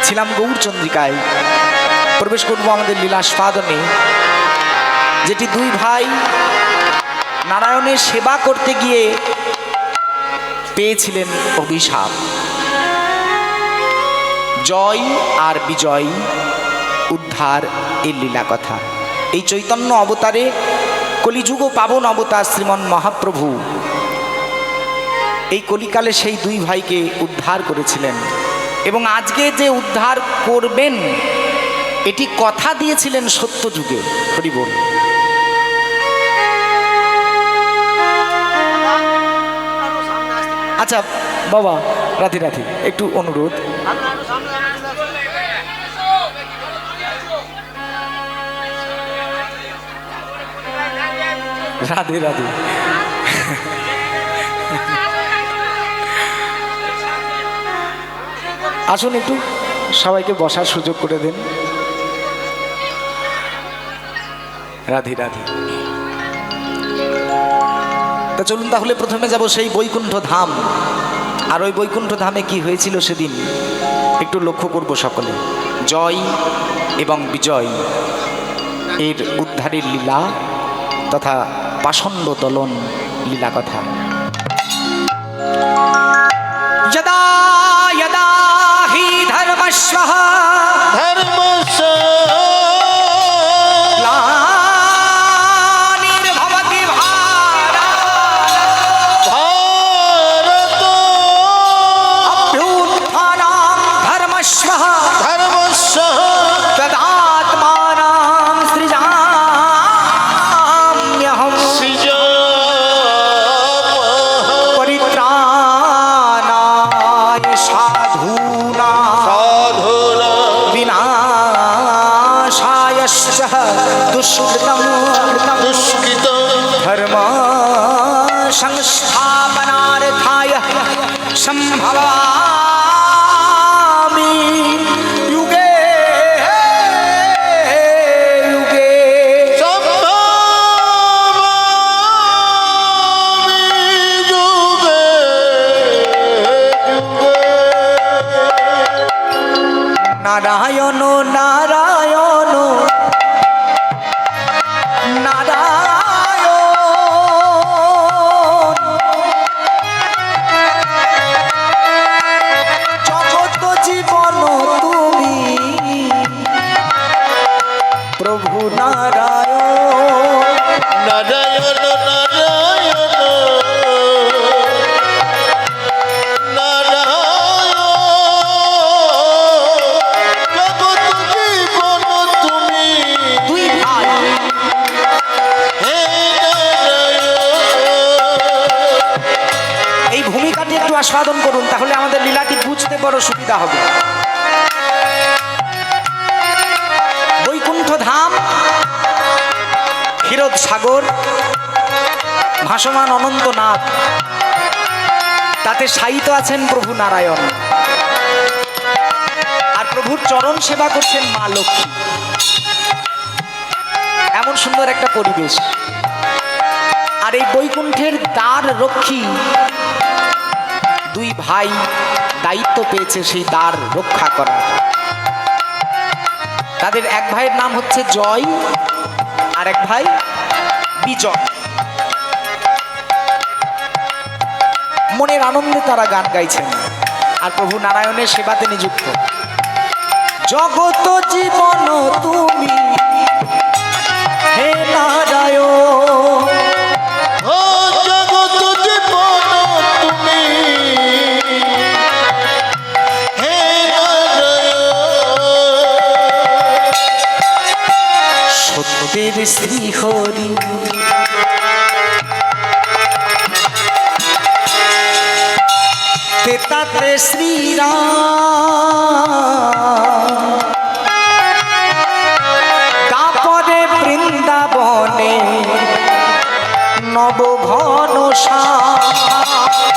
ছিলাম গৌরচন্দ্রিকায়। প্রবেশ করবো আমাদের লীলাস্বাদনে, যেটি দুই ভাই নারায়ণের সেবা করতে গিয়ে পেয়েছিলেন অভিশাপ। জয় আর বিজয়, উদ্ধার এর লীলা কথা। এই চৈতন্য অবতারে কলিযুগ পাবন অবতার শ্রীমন মহাপ্রভু এই কলিকালে সেই দুই ভাইকে উদ্ধার করেছিলেন, এবং আজকে যে উদ্ধার করবেন এটি কথা দিয়েছিলেন সত্য যুগে। হরি বল। আচ্ছা বাবা, রাধে রাধে, একটু অনুরোধ। রাধে রাধে। আসুন, একটু সবাইকে বসার সুযোগ করে দেন। রাধে রাধে। তা চলুন তাহলে প্রথমে যাব সেই বৈকুণ্ঠ ধাম। আর ওই বৈকুণ্ঠ ধামে কি হয়েছিল সেদিন একটু লক্ষ্য করব সকলে। জয় এবং বিজয় এর উদ্ধারের লীলা তথা পাষণ্ড দলন লীলা কথা। যদা যদা হি ধর্মস্বঃ গ্লানির্ভবতি ভারত অভ্যুত্থানাং ধর্মস্বঃ তদাত্মানাং সৃজাম্যহং পরিত্রাণায় সাধূনাং বিনাশায়শ্চ দুষ্কৃতং ধর্ম সংস্থাপনার্থায় সম্ভবামি যুগে যুগে। নারায়ণ নারায়ণ নারায়ণ, জগত জীবন তুমি প্রভু নারায়ণ। নারায়ণ নারায়ণ দুই ভাই এই ভূমিকাটি একটু আস্বাদন করুন, তাহলে আমাদের লীলাটি বুঝতে বড় সুবিধা হবে। বৈকুণ্ঠ ধাম, ক্ষীরোদ সাগর, ভাসমান অনন্তনাথ, তাতে শায়িত আছেন প্রভু নারায়ণ, আর প্রভুর চরণ সেবা করছেন মা লক্ষ্মী। এমন সুন্দর একটা পরিবেশ। আর এই বৈকুণ্ঠের দ্বার রক্ষী দুই ভাই দায়িত্ব পেয়েছে সেই দ্বার রক্ষা করার। তাদের এক ভাইয়ের নাম হচ্ছে জয়, আর এক ভাই বিজয়। মনের আনন্দে তারা গান গাইছেন আর প্রভু নারায়ণের সেবাতে নিযুক্ত। জগত জীবন তুমি হে নারায়ণ, ও জগত জীবন তুমি হে নারায়ণ। সত্যের শ্রী হরি তেতাতে শ্রীরাম, তারপরে বৃন্দাবনে নবঘন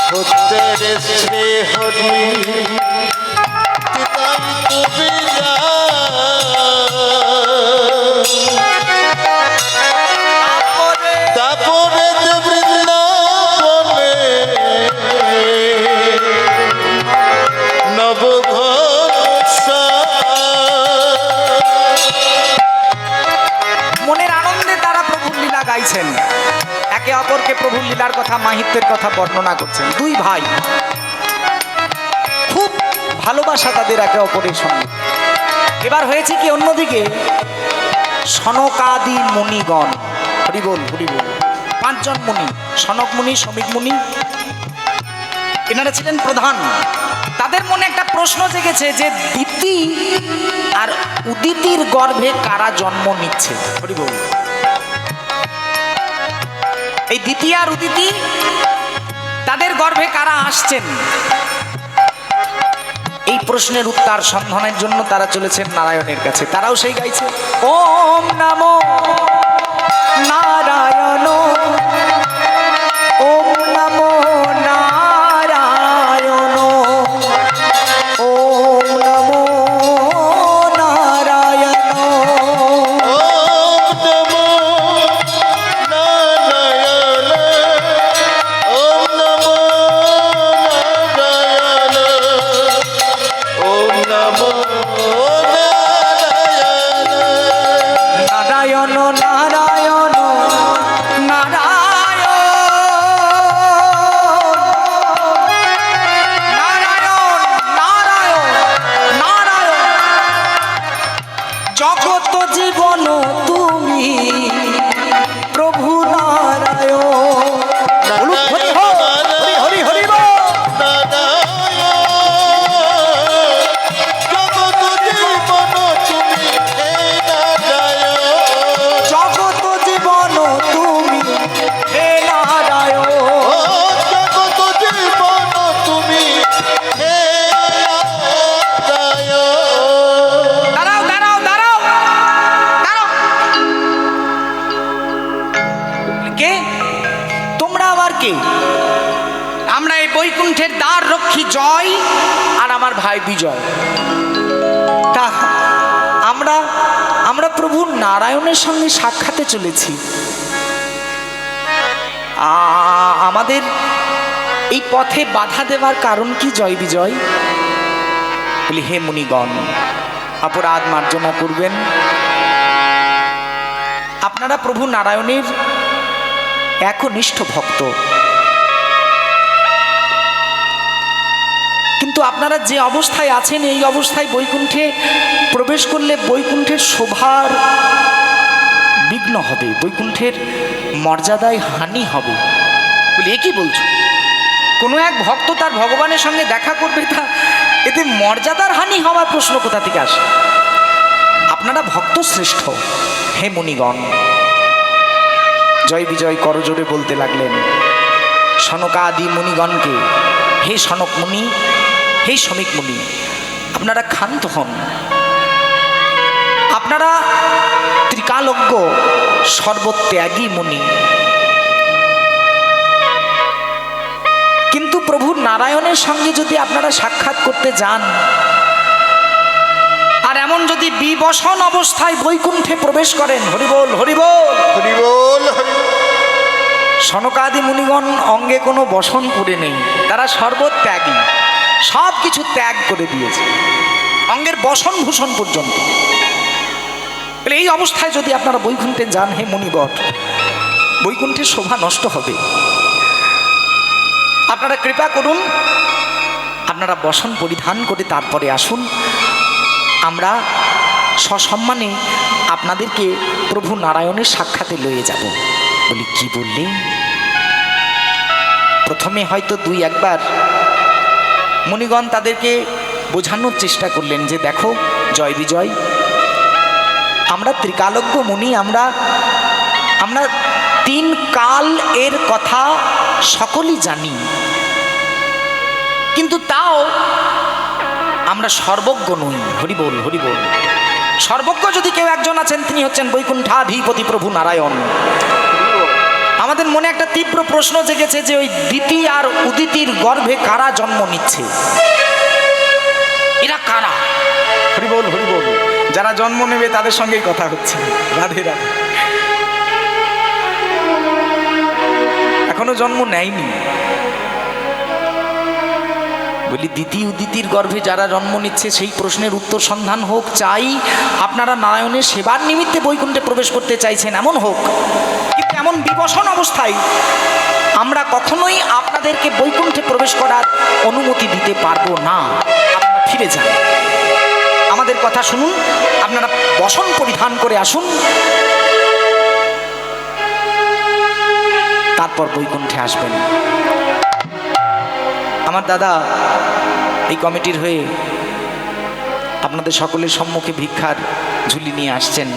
সত্যের শ্রী হরি তিতান্ত তারপরে বৃন্দাবনে নবঘোষ গাইছেন, একে অপরকে প্রভুর লীলার কথা, মাহিত্যের কথা বর্ণনা করছেন। দুই ভাই, খুব ভালোবাসা তাদের একে অপরের সঙ্গে। এবার হয়েছে কি, অন্যদিকে সনকাদি মুনিগণ, হরিবোল হরিবোল, 5 জন মুনি, সনক মুনি, শমিক মুনি, এনারা ছিলেন প্রধান। তাদের মনে একটা প্রশ্ন জেগেছে যে দিতি আর উদিতির গর্ভে কারা জন্ম নিচ্ছে। হরিবোল। এই দিতি আর উদিতি, তাদের গর্ভে কারা আসছেন, এই প্রশ্নের উত্তর সন্ধানের জন্য তারা চলেছেন নারায়ণের কাছে। তারাও সেই গাইছে, ওম নমো নারায়ণ, ওম নমো নারায়ণ, ওম নমো নারায়ণ। ওম নমো নারায়ণ, ওম নমো নারায়ণ, ওম নমো নারায়ণ। নারায়ণ নারায়ণ নারায়ণ নারায়ণ নারায়ণ নারায়ণ, জগত জীবন তুমি প্রভু নারায়ণ। বলুন, হরি হরি হরি হরি বল। জগত জীবন তুমি হে নারায়ণ। দাঁড়াও দাঁড়াও দাঁড়াও দাঁড়াও, কে তোমরা আবার কে? আমরা এই বৈকুণ্ঠের দ্বার রক্ষী জয় আর আমার ভাই বিজয়। তা আমরা আমরা প্রভু নারায়ণের সঙ্গে সাক্ষাতে চলেছি। আমাদের এই পথে বাধা দেওয়ার কারণ কি জয় বিজয়? বলি, হে মুনিগণ, অপরাধ মার্জনা করবেন। আপনারা প্রভু নারায়ণের একনিষ্ঠ ভক্ত, কিন্তু আপনারা যে অবস্থায় আছেন এই অবস্থায় বৈকুণ্ঠে প্রবেশ করলে বৈকুণ্ঠের শোভার বিঘ্ন হবে, বৈকুণ্ঠের মর্যাদায় হানি হবে। বলি, এ কি বলছো? কোনো এক ভক্ত তার ভগবানের সঙ্গে দেখা করবে, তা এতে মর্যাদার হানি হওয়ার প্রশ্ন কোথা থেকে আসে? আপনারা ভক্ত শ্রেষ্ঠ হে মুনিগণ। জয় বিজয় করজোড়ে বলতে লাগলেন সনকাদি মুনিগণকে, হে সনক মুনি, হে শমিক মুনি, আপনারা ক্ষান্ত হন। আপনারা ত্রিকালজ্ঞ সর্বত্যাগী মুনি, কিন্তু প্রভু নারায়ণের সঙ্গে যদি আপনারা সাক্ষাৎ করতে যান, আর এমন যদি বিবসন অবস্থায় বৈকুণ্ঠে প্রবেশ করেন, হরিবোল হরিবোল হরিবোল। সনকাদি মুনিগণ অঙ্গে কোনো বসন পড়ে নেই, তারা সর্বত্যাগী, সব কিছু ত্যাগ করে দিয়েছে, অঙ্গের বসন ভূষণ পর্যন্ত। এই অবস্থায় যদি আপনারা বৈকুণ্ঠে যান হে মুনিবর, বৈকুণ্ঠের শোভা নষ্ট হবে। আপনারা কৃপা করুন, আপনারা বসন পরিধান করে তারপরে আসুন, আমরা সসম্মানে আপনাদেরকে প্রভু নারায়ণের সাক্ষাতে লয়ে যাব। বলি, কি বললে? প্রথমে হয়তো 2-1 মুনিগণ তাদেরকে বোঝানোর চেষ্টা করলেন যে দেখো জয় বিজয়, আমরা ত্রিকালজ্ঞ মুনি, আমরা 3 কাল এর কথা সকলেই জানি, কিন্তু তাও আমরা সর্বজ্ঞ নই। হরিবোল হরিবোল। সর্বজ্ঞ যদি কেউ একজন আছেন, তিনি হচ্ছেন বৈকুণ্ঠাধিপতি প্রভু নারায়ণ। আমাদের মনে একটা তীব্র প্রশ্ন জেগেছে যে ওই দিতি আর উদিতির গর্ভে কারা জন্ম নিচ্ছে, এরা কারা? হরিবোল হরিবোল। যারা জন্ম নেবে তাদের সঙ্গেই কথা হচ্ছে। রাধে রাধে। এখনো জন্ম নেয়নি, বলি দিতি উদিতির গর্ভে যারা জন্ম নিচ্ছে সেই প্রশ্নের উত্তর সন্ধান হোক, চাই আপনারা নারায়ণের সেবার নিমিত্তে বৈকুণ্ঠে প্রবেশ করতে চাইছেন এমন হোক, কিন্তু এমন বিবসন অবস্থায় আমরা কখনোই আপনাদেরকে বৈকুণ্ঠে প্রবেশ করার অনুমতি দিতে পারবো না। আপনারা ফিরে যান, আমাদের কথা শুনুন, আপনারা বসন পরিধান করে আসুন, তারপর বৈকুণ্ঠে আসবেন। আমার দাদা এই কমিটির হয়ে আপনাদের সকলের সম্মুখে ভিক্ষার ঝুলি নিয়ে আসছেন।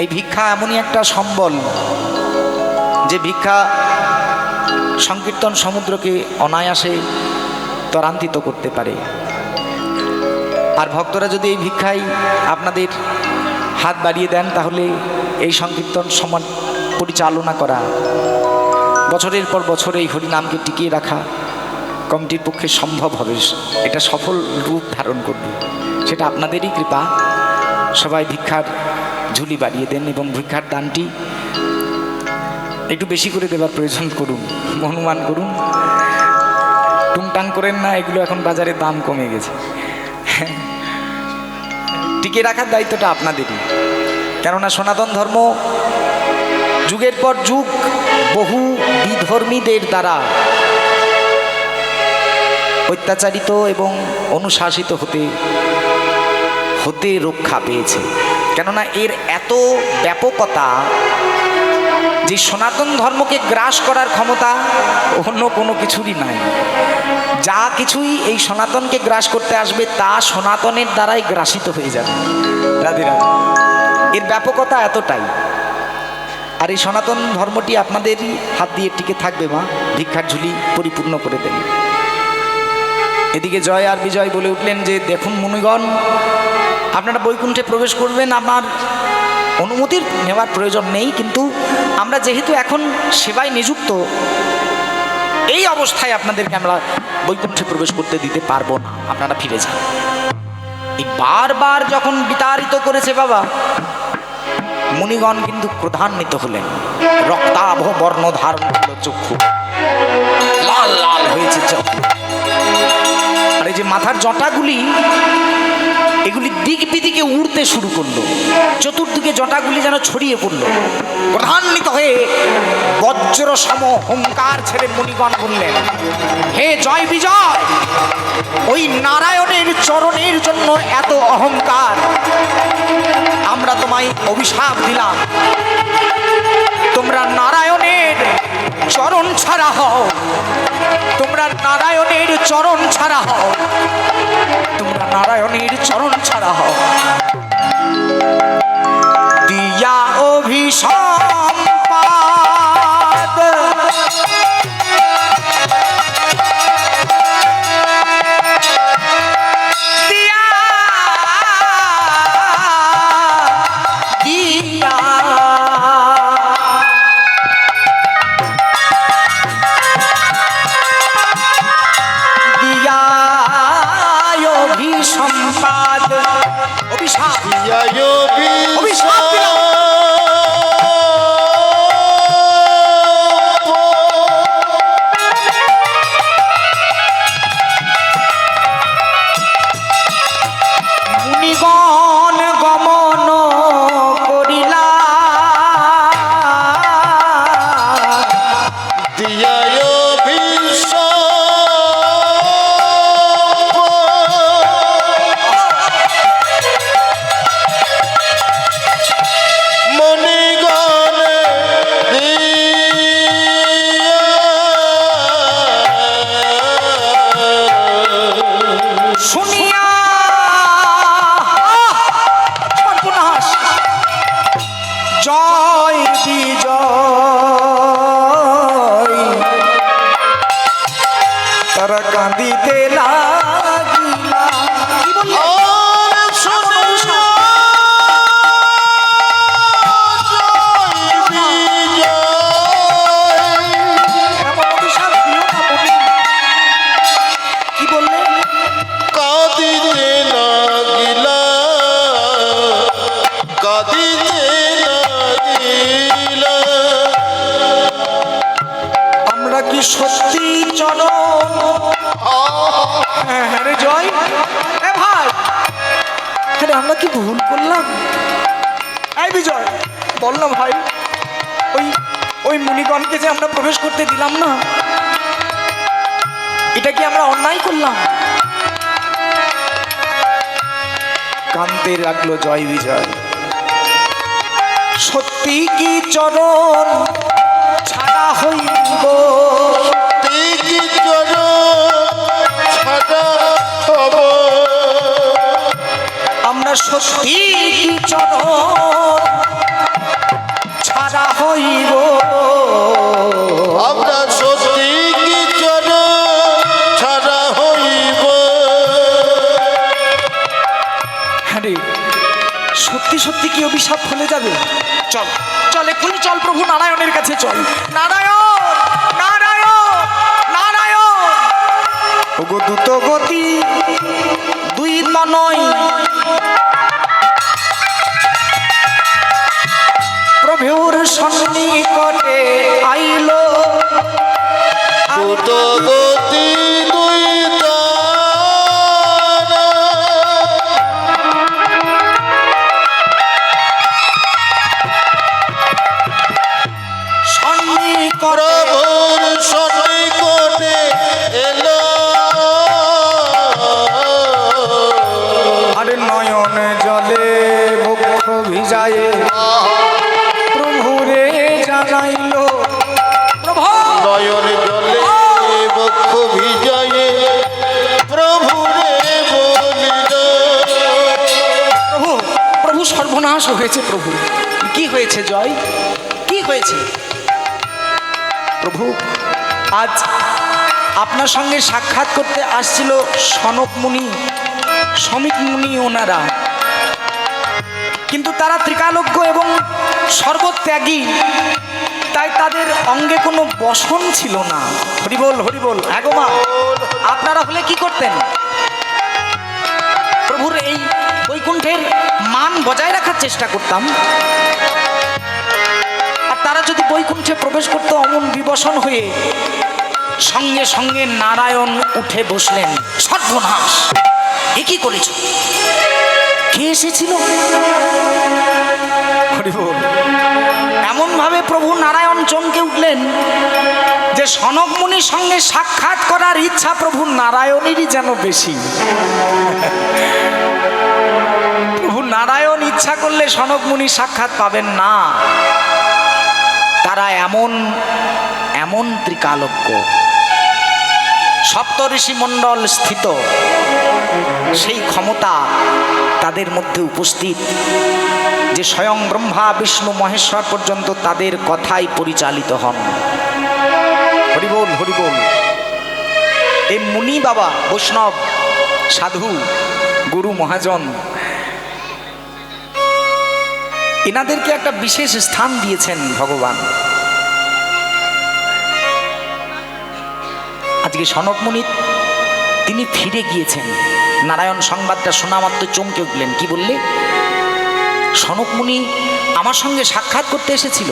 এই ভিক্ষা এমনই একটা সম্বল যে ভিক্ষা সংকীর্তন সমুদ্রকে অনায়াসে ত্বরান্বিত করতে পারে। আর ভক্তরা যদি এই ভিক্ষায় আপনাদের হাত বাড়িয়ে দেন, তাহলে এই সংকীর্তন সমান পরিচালনা করা, বছরের পর বছর এই হরিনামকে টিকিয়ে রাখা কমিটির পক্ষে সম্ভব হবে, এটা সফল রূপ ধারণ করবে, সেটা আপনাদেরই কৃপা। সবাই ভিক্ষার ঝুলি বাড়িয়ে দেন এবং ভিক্ষার দানটি একটু বেশি করে দেবার প্রয়োজন করুন, অনুমান করুন, টুংটাং করেন না, এগুলো এখন বাজারে দাম কমে গেছে। টিকিয়ে রাখার দায়িত্বটা আপনাদেরই, কেননা সনাতন ধর্ম যুগের পর যুগ বহু বিধর্মীদের দ্বারা অত্যাচারিত এবং অনুশাসিত হতে হতে রক্ষা পেয়েছে। কেননা এর এত ব্যাপকতা যে সনাতন ধর্মকে গ্রাস করার ক্ষমতা অন্য কোনো কিছুরই নাই। যা কিছুই এই সনাতনকে গ্রাস করতে আসবে তা সনাতনের দ্বারাই গ্রাসিত হয়ে যাবে। রাধে রাধে। এর ব্যাপকতা এতটাই। আর এই সনাতন ধর্মটি আপনাদেরই হাত দিয়ে টিকে থাকবে। মা ভিক্ষার ঝুলি পরিপূর্ণ করে দেন। এদিকে জয় আর বিজয় বলে উঠলেন যে দেখুন মুনিগণ, আপনারা বৈকুণ্ঠে প্রবেশ করবেন, আমার অনুমতির নেওয়ার প্রয়োজন নেই, কিন্তু আমরা যেহেতু এখন সেবায় নিযুক্ত, এই অবস্থায় আপনাদেরকে আমরা বৈকুণ্ঠে প্রবেশ করতে দিতে পারবো না, আপনারা ফিরে যান। এই বারবার যখন বিতাড়িত করেছে বাবা, মুনিগণ কিন্তু ক্রোধান্বিত হলেন, রক্তাভ বর্ণ ধারণ করল চক্ষু, লাল লাল হয়েছে চক্ষু। আর এই যে মাথার জটাগুলি, এগুলি দিক বিদিকে উড়তে শুরু করলো, চতুর্দিকে জটাগুলি যেন ছড়িয়ে পড়লো। ক্রোধান্বিত হয়ে বজ্র সম হুঙ্কার ছেড়ে মুনিগণ বললেন, হে জয় বিজয়, ওই নারায়ণের চরণের জন্য এত অহংকার, আমরা তোমায় অভিশাপ দিলাম, তোমরা নারায়ণের চরণ ছাড়া হও, তোমরা নারায়ণের চরণ ছাড়া হও, তোমরা নারায়ণের চরণ ছাড়া হও। দিয়া অভিসম্পাদ আমরা কি ভুল করলাম? এই বিজয়, বল না ভাই, ওই ওই মুনিগণকে যে আমরা প্রবেশ করতে দিলাম না, এটা কি আমরা অন্যায় করলাম? কান্তে লাগলো জয় বিজয়। সত্যি কি চরণ ছাড়া হইব? কি চরণ ছাড়া হব? আমরা সত্যি কি চরণ ছাড়া হইব? আমরা সত্যি কি চরণ ছাড়া হইব? হ্যাঁ রে, সত্যি সত্যি কি অভিশাপ ফলে যাবে? চল চল, এক্ষুনি চল, প্রভু নারায়ণের কাছে চল। নারায়ণ, নারায়ণ, নারায়ণ। ওগো দ্রুত গতি দুই তনয়, প্রভুর সন্নিকটে আইলো। দ্রুত গতি দুই তারা, সন্নিকটে প্রভুর সন্নিকটে এলো। আর নয়ন জলে বক্ষ ভিজায়ে প্রভুরে জানাইলো। প্রভু, নয়ন জলে বক্ষ ভিজায়ে প্রভুরে বলিল। প্রভু, প্রভু সর্বনাশ হয়েছে। প্রভু, কি হয়েছে জয়, কি হয়েছে? প্রভু, আজ আপনার সঙ্গে সাক্ষাৎ করতে আসছিল সনক মুনি, শমিক মুনি ওনারা, কিন্তু তারা ত্রিকালজ্ঞ এবং সর্বত্যাগী, তাই তাদের অঙ্গে কোনো বসন ছিল না। হরিবোল, হরিবোল। আগমা, আপনারা হলে কি করতেন? প্রভুর এই বৈকুণ্ঠের মান বজায় রাখার চেষ্টা করতাম, আর তারা যদি বৈকুণ্ঠে প্রবেশ করতে অমন বিবসন হয়ে, সঙ্গে সঙ্গে নারায়ণ উঠে বসলেন। সর্বনাশ, এ কি করেছ? কে এসেছিল? হরিবোল। এমন ভাবে প্রভু নারায়ণ চমকে উঠলেন যে সনক মুনির সঙ্গে সাক্ষাৎ করার ইচ্ছা প্রভু নারায়ণেরই যেন বেশি। প্রভু নারায়ণ ইচ্ছা করলে সনক মুনি সাক্ষাৎ পাবেন না। তারা এমন এমন ত্রিকালজ্ঞ, সপ্তঋষি মণ্ডল স্থিত, সেই ক্ষমতা তাদের মধ্যে উপস্থিত যে স্বয়ং ব্রহ্মা বিষ্ণু মহেশ্বর পর্যন্ত তাদের কথাই পরিচালিত হন। হরিবোল, হরিবোল। এই মুনি বাবা, বৈষ্ণব, সাধু, গুরু মহাজন, এনাদেরকে একটা বিশেষ স্থান দিয়েছেন ভগবান। আজকে সনক মুনি তিনি ফিরে গিয়েছেন। নারায়ণ সংবাদটা শোনা মাত্র চমকে উঠলেন। কি বললে? সনক মুনি আমার সঙ্গে সাক্ষাৎ করতে এসেছিল,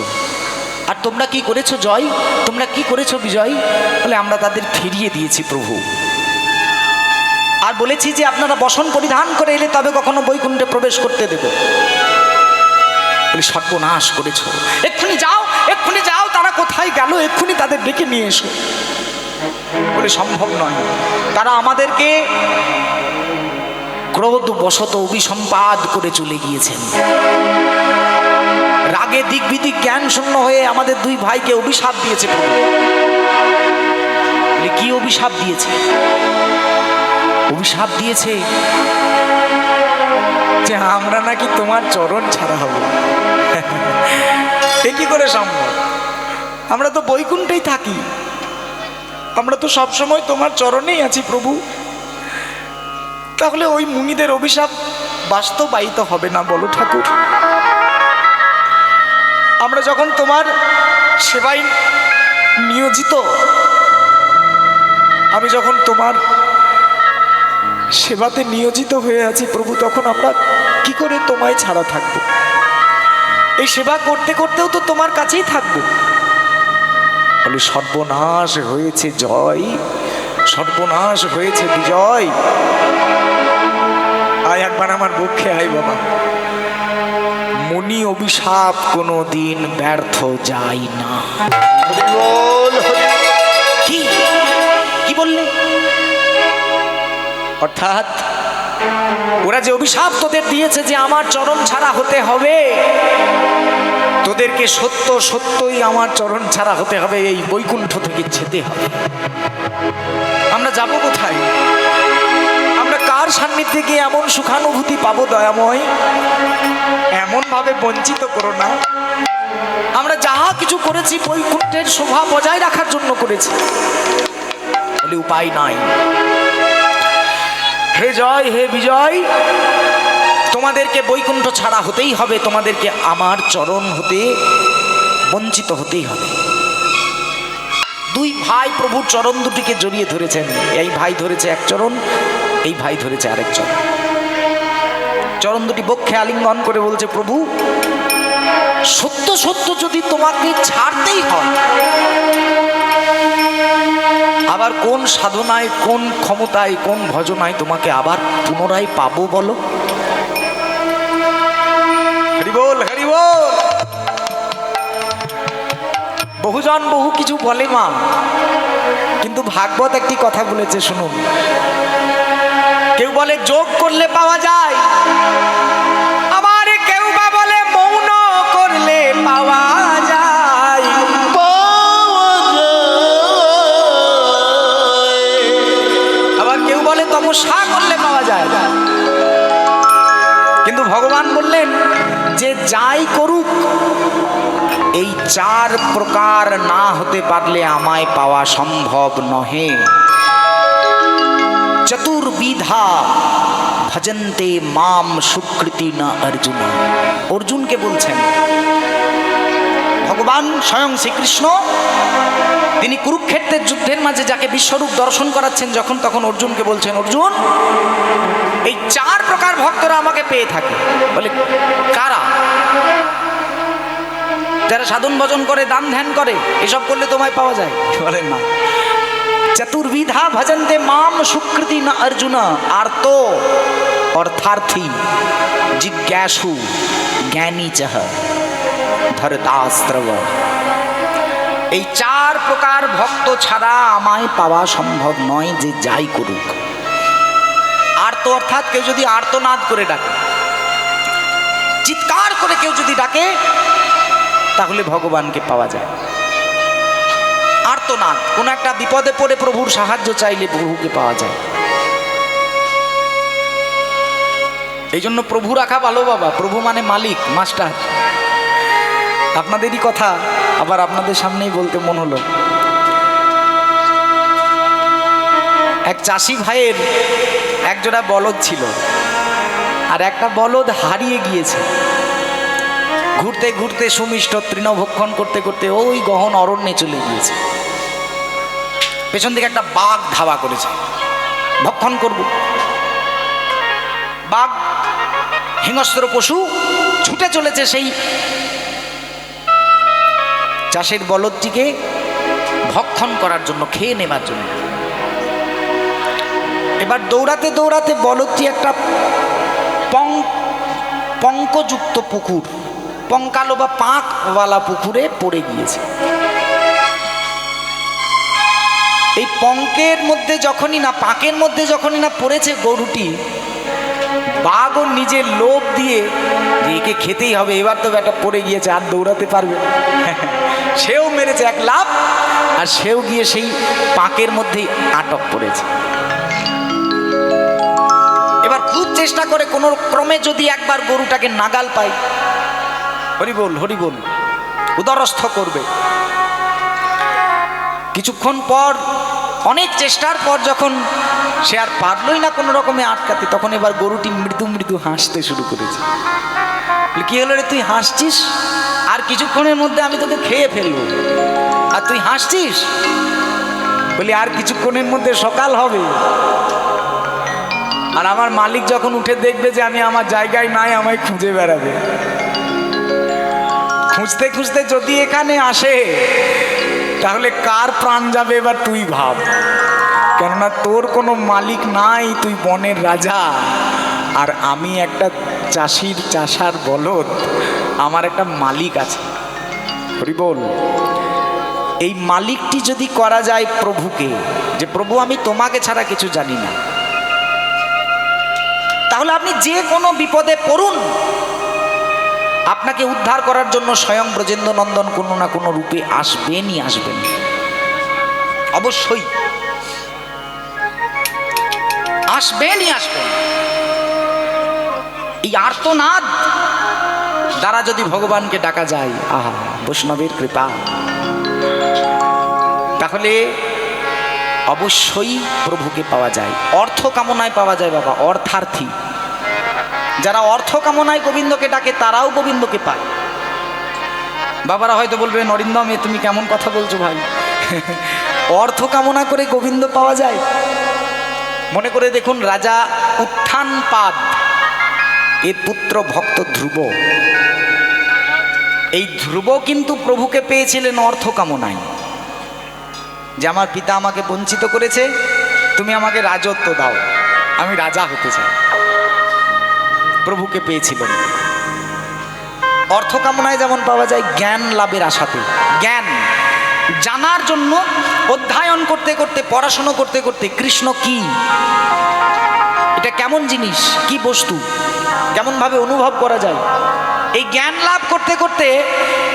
আর তোমরা কি করেছো জয়? তোমরা কি করেছো বিজয়? বলে আমরা তাদের ফিরিয়ে দিয়েছি প্রভু, আর বলেছি যে আপনারা বসন পরিধান করে এলে তবে কখনো বৈকুণ্ঠে প্রবেশ করতে দেব। বলে সর্বনাশ করেছো, এক্ষুনি যাও, এক্ষুনি যাও, তারা কোথায় গেল, এক্ষুনি তাদের ডেকে নিয়ে এসো। বলে সম্ভব নয়, তারা আমাদেরকে ক্রোধ বশত অভিসম্পাদ করে চলে গিয়েছেন। রাগে দিগ্বিদিক জ্ঞান শূন্য হয়ে আমাদের দুই ভাইকে অভিশাপ দিয়েছে। বলে কি অভিশাপ দিয়েছে? অভিশাপ দিয়েছে যে আমরা নাকি তোমার চরণ ছাড়া হব। এ কি করে সম্ভব? আমরা তো বৈকুণ্ঠেই থাকি, আমরা তো সবসময় তোমার চরণেই আছি প্রভু। তাহলে ওই মুনিদের অভিশাপ বাস্তবায়িত হবে না বলো ঠাকুর? আমরা যখন তোমার সেবায় নিয়োজিত, আমি যখন তোমার সেবাতে নিয়োজিত হয়ে আছি প্রভু, তখন আমরা কি করে তোমায় ছাড়া থাকবো? এই সেবা করতে করতেও তো তোমার কাছেই থাকবো। বলে সর্বনাশ হয়েছে জয়, সর্বনাশ হয়েছে বিজয়। আয় একবার আমার পক্ষে আয় বাবা। মুনি অভিশাপ কোনো দিন ব্যর্থ যায় না। হরি বল, হরি বল। কি কি বললে? অর্থাৎ ওরা যে অভিশাপ তোদের দিয়েছে যে আমার চরণ ছাড়া হতে হবে, তোদেরকে সত্য সত্যই আমার চরণ ছাড়া হতে হবে, এই বৈকুণ্ঠ থেকে যেতে হবে। আমরা যাব কোথায়? আমরা কার সান্নিধ্যে গিয়ে এমন সুখানুভূতি পাবো? দয়াময়, এমন ভাবে বঞ্চিত করো না। আমরা যাহা কিছু করেছি বৈকুণ্ঠের শোভা বজায় রাখার জন্য করেছি, বলে উপায় নাই। হে জয়, হে বিজয়, তোমাদেরকে বৈকুণ্ঠ ছাড়া হতেই হবে, তোমাদেরকে আমার চরণ হতে বঞ্চিত হতেই হবে। দুই ভাই প্রভুর চরণ দুটিকে জড়িয়ে ধরেছেন। এই ভাই ধরেছে এক চরণ, এই ভাই ধরেছে আরেক চরণ। চরণ দুটি বক্ষে আলিঙ্গন করে বলছে, প্রভু সত্য সত্য যদি তোমাকে ছাড়তেই হয়, আবার কোন সাধনায়, কোন ক্ষমতায়, কোন ভজনায় তোমাকে আবার পুনরায় পাবো বলো? হরি বল, হরি বল। বহুজন বহু কিছু বলে মা, কিন্তু ভাগবত একটি কথা বলেছে শুনুন। কেউ বলে যোগ করলে পাওয়া যায়, আবার কেউ বা বলে মৌন করলে পাওয়া যায়। আবার কেউ বলে তপস্যা করলে পাওয়া যায়। কিন্তু ভগবান বললেন যে যাই করুক, এই চার প্রকার না হতে পারলে আমায় পাওয়া সম্ভব নহে। চতুর্বিধা ভজন্তে মাম সুকৃতি না অর্জুন। অর্জুনকে বলছেন ভগবান স্বয়ং শ্রীকৃষ্ণ, তিনি কুরুক্ষেত্রের যুদ্ধের মাঝে যাকে বিশ্বরূপ দর্শন করাচ্ছেন, যখন তখন অর্জুনকে বলছেন, অর্জুন এই চার প্রকার ভক্তরা আমাকে পেয়ে থাকে। বলে কারা? যারা সাধন ভজন করে, দান ধ্যান করে, এসব করলে তোমায় পাওয়া যায়? বলেন না। চতুর্বিধা ভজন্তে মাম সুকৃতি না অর্জুন। আর্ত অর্থার্থী, জিজ্ঞাসু, জ্ঞানী চহ, ধরতাস্ত্রব। এই চার প্রকার ভক্ত ছাড়া আমায় পাওয়া সম্ভব নয়, যে যাই করুক। আর্ত অর্থাৎ কেউ যদি আর্তনাদ করে ডাকে, চিৎকার করে কেউ যদি ডাকে, তাহলে ভগবানকে পাওয়া যায়। আর্তনাদ, কোন একটা বিপদে পড়ে প্রভুর সাহায্য চাইলে প্রভুকে পাওয়া যায়। এই জন্য প্রভু রাখা ভালো বাবা। প্রভু মানে মালিক, মাস্টার। আপনাদেরই কথা আবার আপনাদের সামনেই বলতে মন হলো। এক চাষি ভাইয়ের একজোড়া বলদ ছিল, আর একটা বলদ হারিয়ে গিয়েছে। ঘুরতে ঘুরতে সুমিষ্ট তৃণভক্ষণ করতে করতে ওই গহন অরণ্যে চলে গিয়েছে। পেছন থেকে একটা বাঘ ধাওয়া করেছে, ভক্ষণ করব। বাঘ হিংস্র পশু ছুটে চলেছে সেই চাষের বলদটিকে ভক্ষণ করার জন্য, খেয়ে নেবার জন্য। এবার দৌড়াতে দৌড়াতে বলদটি একটা পঙ্কযুক্ত পুকুর, পঙ্কালো বা পাঁকওয়ালা পুকুরে পড়ে গিয়েছে। এই পঙ্কের মধ্যে যখনই না, পাঁকের মধ্যে যখনই না পড়েছে গরুটি, বাঘও নিজের লোভ দিয়ে যে একে খেতেই হবে, এবার তো ব্যাটা পড়ে গিয়েছে, আর দৌড়াতে পারবে, সেও মেরেছে এক লাফ, আর সেও গিয়ে সেই পাঁকের মধ্যেই আটক পড়েছে। এবার খুব চেষ্টা করে কোনো ক্রমে যদি একবার গরুটাকে নাগাল পায়, হরি বল, হরি বল, উদরস্থ করবে। কিছুক্ষণ পর, অনেক চেষ্টার পর যখন সে আর পারলই না কোনো রকমে আটকাতে, তখন এবার গরুটি মৃদু মৃদু হাসতে শুরু করেছে। কি হলো রে, তুই হাসছিস? আর কিছুক্ষণের মধ্যে আমি তোকে খেয়ে ফেলবো, আর তুই হাসছিস? বলি আর কিছুক্ষণের মধ্যে সকাল হবে, আর আমার মালিক যখন উঠে দেখবে যে আমি আমার জায়গায় নাই, আমায় খুঁজে বেড়াবে। খুঁজতে খুঁজতে যদি এখানে আসে, তাহলে কার প্রাণ যাবে এবার তুই ভাব। কেননা তোর কোনো মালিক নাই, তুই বনের রাজা, আর আমি একটা চাষার বলদ, আমার একটা মালিক আছে। হরি বল। এই মালিকটি যদি করা যায় প্রভুকে, যে প্রভু আমি তোমাকে ছাড়া কিছু জানি না, তাহলে আপনি যে কোনো বিপদে পড়ুন, আপনাকে উদ্ধার করার জন্য স্বয়ং ব্রজেন্দ্র নন্দন কোনো না কোনো রূপে আসবেনই আসবেন, অবশ্যই আসবেনই আসবেন। এই আর্তনাদ দ্বারা যদি ভগবানকে ডাকা যায়, আহা বৈষ্ণবের কৃপা, তাহলে অবশ্যই প্রভুকে পাওয়া যায়। অর্থ কামনায় পাওয়া যায় বাবা, অর্থার্থী যারা অর্থ কামনায় গোবিন্দকে ডাকে তারাও গোবিন্দকে পায়। বাবারা হয়তো বলবে, নরিন্দম এ তুমি কেমন কথা বলছো ভাই, অর্থ কামনা করে গোবিন্দ পাওয়া যায়? মনে করে দেখুন, রাজা উত্থানপাদ এর পুত্র ভক্ত ধ্রুব, এই ধ্রুব কিন্তু প্রভুকে পেয়েছিলেন অর্থ কামনায়, যে আমার পিতা আমাকে বঞ্চিত করেছে, তুমি আমাকে রাজত্ব দাও, আমি রাজা হতে চাই। প্রভুকে পেয়েছিলেন। অর্থ কামনায় যেমন পাওয়া যায়, জ্ঞান লাভের আশাতে, জ্ঞান জানার জন্য অধ্যয়ন করতে করতে, পড়াশোনা করতে করতে, কৃষ্ণ কি, এটা কেমন জিনিস, কি বস্তু, কেমনভাবে অনুভব করা যায়, এই জ্ঞান লাভ করতে করতে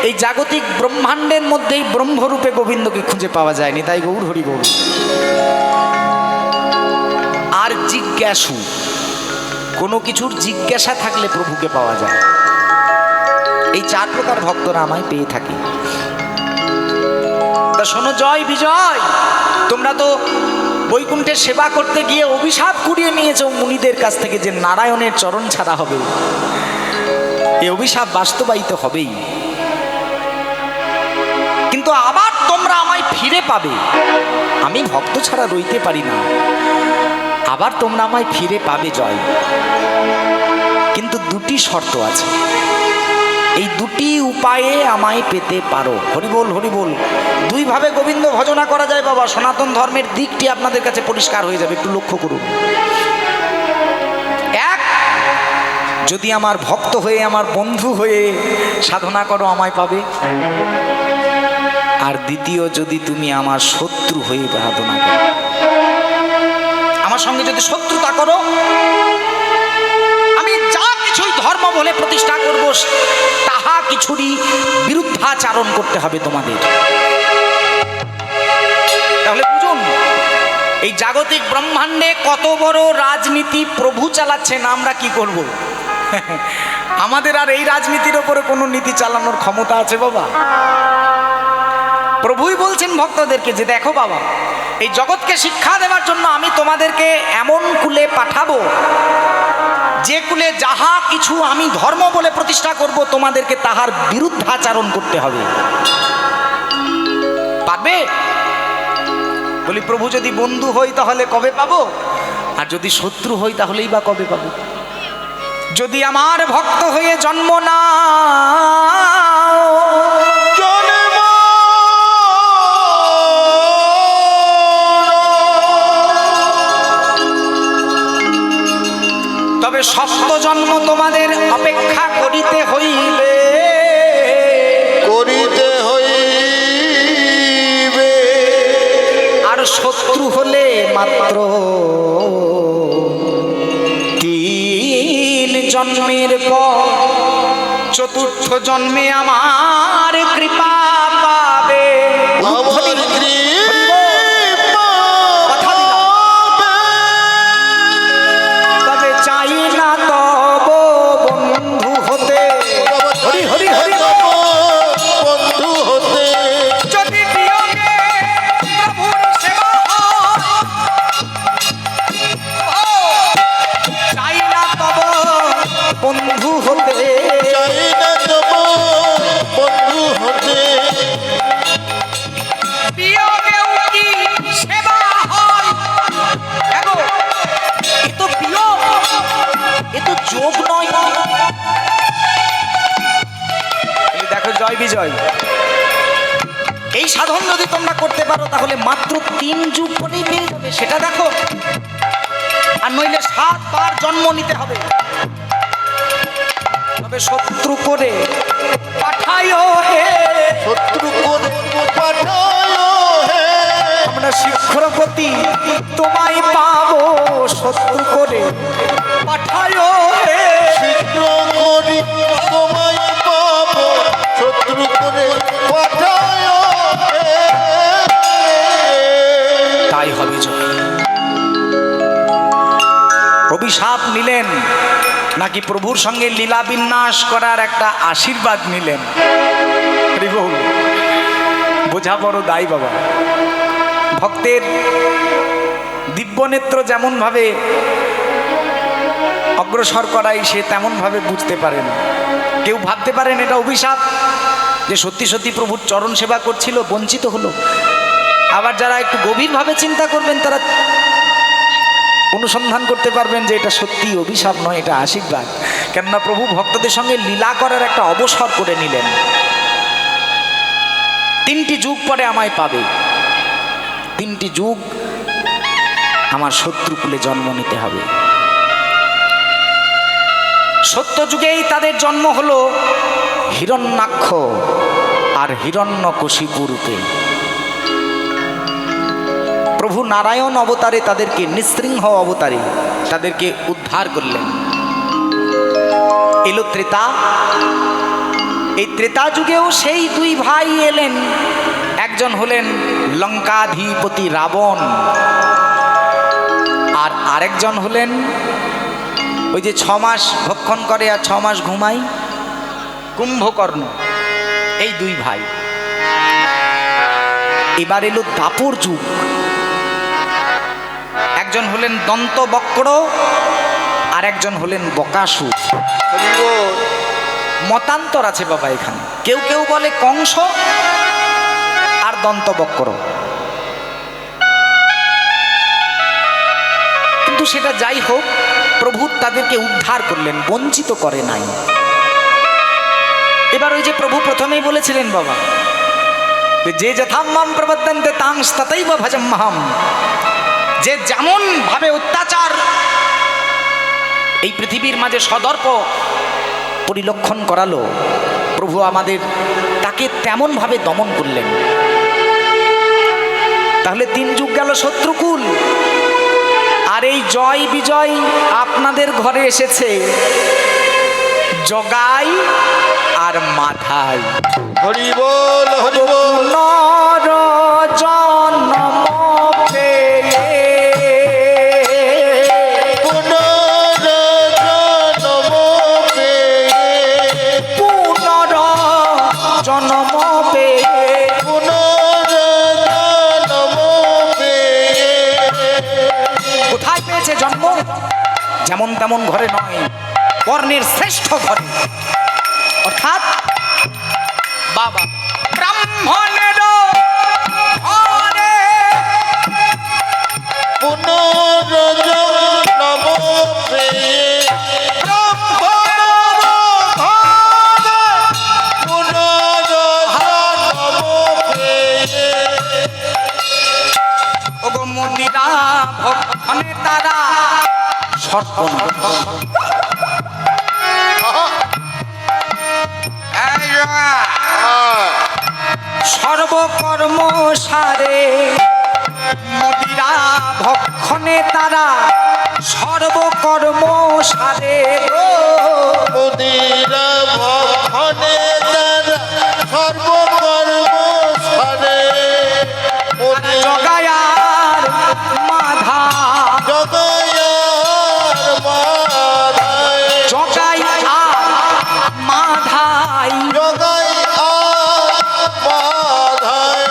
এই জাগতিক ব্রহ্মাণ্ডের মধ্যেই ব্রহ্মরূপে গোবিন্দকে খুঁজে পাওয়া যায়নি। তাই গৌর হরি গৌর। আর জিজ্ঞাসু, কোনো কিছুর জিজ্ঞাসা থাকলে প্রভুকে পাওয়া যায়। এই 4 প্রকার ভক্তরা আমায় পেয়ে থাকে। তা শোনো জয় বিজয়, তোমরা তো বৈকুণ্ঠের সেবা করতে গিয়ে অভিশাপ কুড়িয়ে নিয়েছ মুনিদের কাছ থেকে, যে নারায়ণের চরণ ছাড়া হবে। এই অভিশাপ বাস্তবায়িত হবেই, কিন্তু আবার তোমরা আমায় ফিরে পাবে। আমি ভক্ত ছাড়া রইতে পারি না, আবার তোমরা আমায় ফিরে পাবে জয়। কিন্তু 2টি শর্ত আছে, এই 2টি উপায়ে আমায় পেতে পারো। হরিবোল হরিবোল। 2 ভাবে গোবিন্দ ভজনা করা যায় বাবা। সনাতন ধর্মের দিকটি আপনাদের কাছে পরিষ্কার হয়ে যাবে, একটু লক্ষ্য করুন। 1, যদি আমার ভক্ত হয়ে, আমার বন্ধু হয়ে সাধনা করো, আমায় পাবে। আর 2, যদি তুমি আমার শত্রু হয়ে সাধনা করো, আমার সঙ্গে যদি শত্রুতা করো, আমি যা কিছুই ধর্ম বলে প্রতিষ্ঠা করব, তাহা কিছুরই বিরুদ্ধাচারণ করতে হবে তোমাদের। তাহলে বুঝুন, এই জাগতিক ব্রহ্মাণ্ডে কত বড় রাজনীতি প্রভু চালাচ্ছেন, আমরা কি করব? আমাদের আর এই রাজনীতির ওপরে কোনো নীতি চালানোর ক্ষমতা আছে বাবা? প্রভুই বলছেন ভক্তদেরকে যে দেখো বাবা, এই জগৎকে শিক্ষা দেওয়ার জন্য আমি তোমাদেরকে এমন কুলে পাঠাবো, যে কুলে যাহা কিছু আমি ধর্ম বলে প্রতিষ্ঠা করব, তোমাদেরকে তাহার বিরুদ্ধাচারণ করতে হবে। পারবে? বলি প্রভু যদি বন্ধু হই তাহলে কবে পাবো, আর যদি শত্রু হই তাহলেই বা কবে পাবো? যদি আমার ভক্ত হয়ে জন্ম না তবে 7 জন্ম তোমাদের অপেক্ষা করিতে হইবে, করিতে হইবে। আর শত্রু হলে মাত্র 3 জন্মের পর 4র্থ জন্মে আমার কৃপা পাবে। তবে চাই না তব বন্ধু হতে, হরি হরি হরি বন্ধু হতে। যদি বিয়োগে প্রভুর সেবা চাই না তব বন্ধু হতে, চাই না তব বন্ধু হতে। বিয়োগেও কি সেবা হয়? দেখো, এ তো বিয়োগ, এ তো যোগ নয়। দেখো জয় বিজয়, এই সাধন যদি তোমরা করতে পারো তাহলে মাত্র 3 যুগ পরেই পেয়ে যাবে, সেটা দেখো। আর নইলে 7 বার জন্ম নিতে হবে। তবে শত্রু করে পাঠায়ো হে, শত্রু করে পাঠায়ো হে, আমরা শীঘ্রপতি তোমায় পাবো। শত্রু করে পাঠায়ো হে, শীঘ্র করি তোমায় পাবো, শত্রু করে পাঠায়ো হে। তাই হবে জয়। অভিশাপ নিলেন নাকি প্রভুর সঙ্গে লীলা বিন্যাস করার একটা আশীর্বাদ নিলেন? হরি বল। বোঝা বড় দায় বাবা। ভক্তের দিব্যনেত্র যেমন ভাবে অগ্রসর করাই সে তেমন ভাবে বুঝতে পারেন। কেউ ভাবতে পারেন এটা অভিশাপ, যে সত্যি সত্যি প্রভুর চরণ সেবা করছিল, বঞ্চিত হলো। আবার যারা একটু গভীরভাবে চিন্তা করবেন তারা অনুসন্ধান করতে পারবেন যে এটা সত্যি অভিশাপ নয়, এটা আশীর্বাদ। কেননা প্রভু ভক্তদের সঙ্গে লীলা করার একটা অবসর করে নিলেন। 3টি যুগ পরে আমায় পাবে, 3টি যুগ আমার শত্রুকুলে জন্ম নিতে হবে। সত্য যুগেই তাদের জন্ম হলো হিরণ্যাক্ষ আর হিরণ্যকশিপু রূপে। প্রভু নারায়ণ অবতারে তাদেরকে, নিঃসৃঙ্গ অবতারে তাদেরকে উদ্ধার করলেন। এলো ত্রেতা। এই ত্রেতা যুগেও সেই 2 ভাই এলেন। একজন হলেন লঙ্কাধিপতি রাবণ, আর আরেকজন হলেন ওই যে 6 মাস ভক্ষণ করে আর 6 মাস ঘুমাই, কুম্ভকর্ণ। এই 2 ভাই। এবার এলো দাপর যুগ। একজন হলেন দন্তবক্র আর একজন হলেন বকাসুর। মতান্তর আছে বাবা এখানে। কেউ কেউ বলে কংস আর দন্তবক্র, কিন্তু সেটা যাই হোক, প্রভু তাদেরকে উদ্ধার করলেন, বঞ্চিত করে নাই। এবার ওই যে প্রভু প্রথমেই বলেছিলেন বাবা, যে যথাম্মাম প্রবদ্ধন্তে তাংস ততৈব ভজম্মহম, যে যেমন ভাবে অত্যাচার এই পৃথিবীর মাঝে সদর্প পরিলক্ষণ করালো, প্রভু আমাদের তাকে তেমন ভাবে দমন করলেন। তাহলে 3 যুগ গেল শত্রুকুল, আর এই জয় বিজয় আপনাদের ঘরে এসেছে জগাই আর মাথায়। হরি বল, হরি বল। কোথায় পেয়েছে জন্ম? যেমন তেমন ঘরে নয়, বর্ণের শ্রেষ্ঠ ঘরে, অর্থাৎ বাবা ব্রাহ্মণের ঘরে। পুনর্জন্ম পেয়ে মন্দিরা ভক্ষণে তারা সর্বকর্ম সারে, মদিরা ভক্ষণে তারা সর্বকর্ম সারে। মদিরা ভক্ষণে তারা সর্বকর্ম সারে। জগায়ার মাধা, জগায়ার মাধায়, জগাই আর মাধাই, জগাই আর মাধায়।